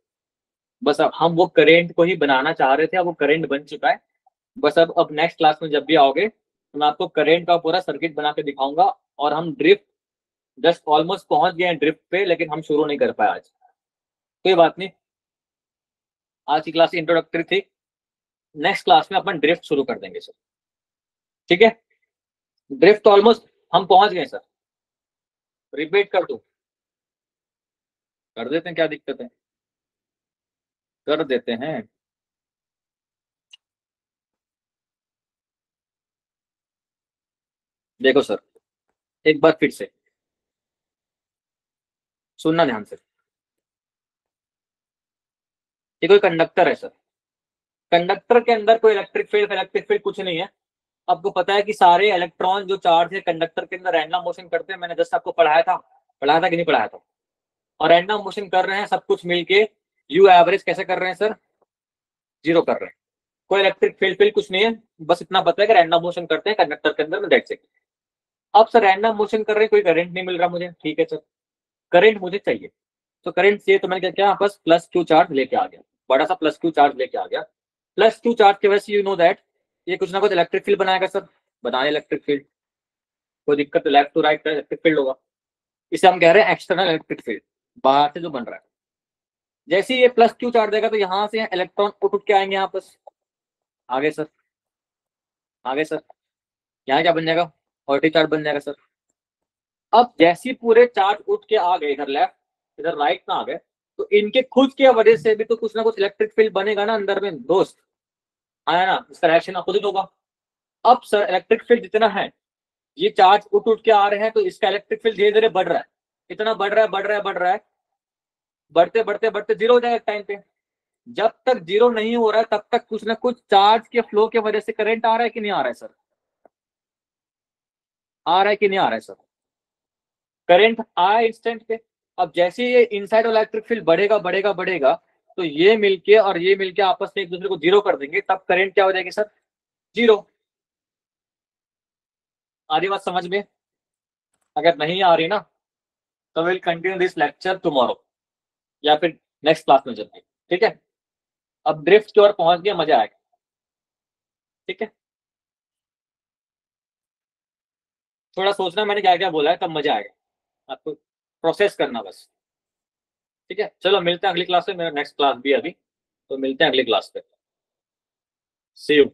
S2: बस अब हम वो करंट को ही बनाना चाह रहे थे, अब वो करंट बन चुका है। बस अब नेक्स्ट क्लास में जब भी आओगे तो मैं आपको करंट का पूरा सर्किट बना के दिखाऊंगा, और हम ड्रिफ्ट जस्ट ऑलमोस्ट पहुंच गए हैं ड्रिफ्ट पे, लेकिन हम शुरू नहीं कर पाए आज। कोई बात नहीं, आज की क्लास इंट्रोडक्टरी थी, नेक्स्ट क्लास में अपन ड्रिफ्ट शुरू कर देंगे सर। ठीक है, ड्रिफ्ट ऑलमोस्ट हम पहुंच गए सर। रिपीट कर दूं? कर देते हैं, क्या दिक्कत है, कर देते हैं। देखो सर, एक बार फिर से सुनना ध्यान से। ये कोई कंडक्टर है सर, कंडक्टर के अंदर कोई इलेक्ट्रिक फील्ड कुछ नहीं है। आपको पता है कि सारे इलेक्ट्रॉन जो चार्ज है कंडक्टर के अंदर रैंडम मोशन करते हैं, मैंने जस्ट आपको पढ़ाया था कि नहीं पढ़ाया था? और रैंडम मोशन कर रहे हैं सब कुछ मिलके, यू एवरेज कैसे कर रहे हैं सर? जीरो कर रहे हैं। कोई इलेक्ट्रिक फील्ड कुछ नहीं है, बस इतना पता है कि रैंडम मोशन करते हैं कंडक्टर के अंदर, दैट्स इट। अब सर रैंडम मोशन कर रहे हैं, कोई करंट नहीं मिल रहा मुझे, ठीक है सर, करंट मुझे चाहिए। तो करंट चाहिए तो मैंने क्या किया, बस प्लस क्यू चार्ज लेके आ गया, बड़ा सा प्लस क्यू चार्ज लेके आ गया। प्लस क्यू चार्ज की वजह से यू नो दैट ये कुछ ना कुछ इलेक्ट्रिक फील्ड बनाएगा सर, बनाए इलेक्ट्रिक फील्ड, कोई दिक्कत, लेफ्ट टू राइट का इलेक्ट्रिक फील्ड होगा। इसे हम कह रहे हैं एक्सटर्नल इलेक्ट्रिक फील्ड, बाहर से जो बन रहा है। जैसे ही ये प्लस क्यू चार्ज देगा तो यहाँ से इलेक्ट्रॉन उठ के आएंगे, यहाँ पर आगे सर, आगे सर, यहाँ क्या बन जाएगा, पॉजिटिव चार्ज बन जाएगा सर। अब जैसे ही पूरे चार्ज उठ के आ गए इधर लेफ्ट इधर राइट में आ गए, तो इनके खुद की वजह से भी तो कुछ ना कुछ इलेक्ट्रिक फील्ड बनेगा ना अंदर में दोस्त, आया ना, इसका रिएक्शन अपोजिट होगा। अब सर इलेक्ट्रिक फील्ड जितना है, ये चार्ज उठ के आ रहे हैं, तो इसका इलेक्ट्रिक फील्ड धीरे धीरे बढ़ रहा है, इतना बढ़ रहा है, बढ़ रहा है, बढ़ रहा है, बढ़ते बढ़ते बढ़ते जीरो हो जाएगा टाइम पे। जब तक जीरो नहीं हो रहा है तब तक कुछ ना कुछ चार्ज के फ्लो के वजह से करंट आ रहा है कि नहीं आ रहा है सर? आ रहा है कि नहीं आ रहा है सर? करंट आया इंस्टेंट पे। अब जैसे ये इनसाइड इलेक्ट्रिक फील्ड बढ़ेगा बढ़ेगा बढ़ेगा, तो ये मिलके और ये मिलके आपस में एक दूसरे को जीरो कर देंगे, तब करंट क्या हो जाएगी सर? जीरो। आ रही बात समझ में? अगर नहीं आ रही ना, तो will continue this lecture tomorrow, या फिर नेक्स्ट क्लास में चलते हैं। ठीक है, अब ड्रिफ्ट की ओर पहुंच गया, मजा आएगा। ठीक है, थोड़ा सोचना मैंने क्या क्या बोला है, तब मजा आएगा आपको, प्रोसेस करना बस। ठीक है, चलो मिलते हैं अगली क्लास में, मेरा नेक्स्ट क्लास भी है अभी, तो मिलते हैं अगली क्लास पे। सी यू।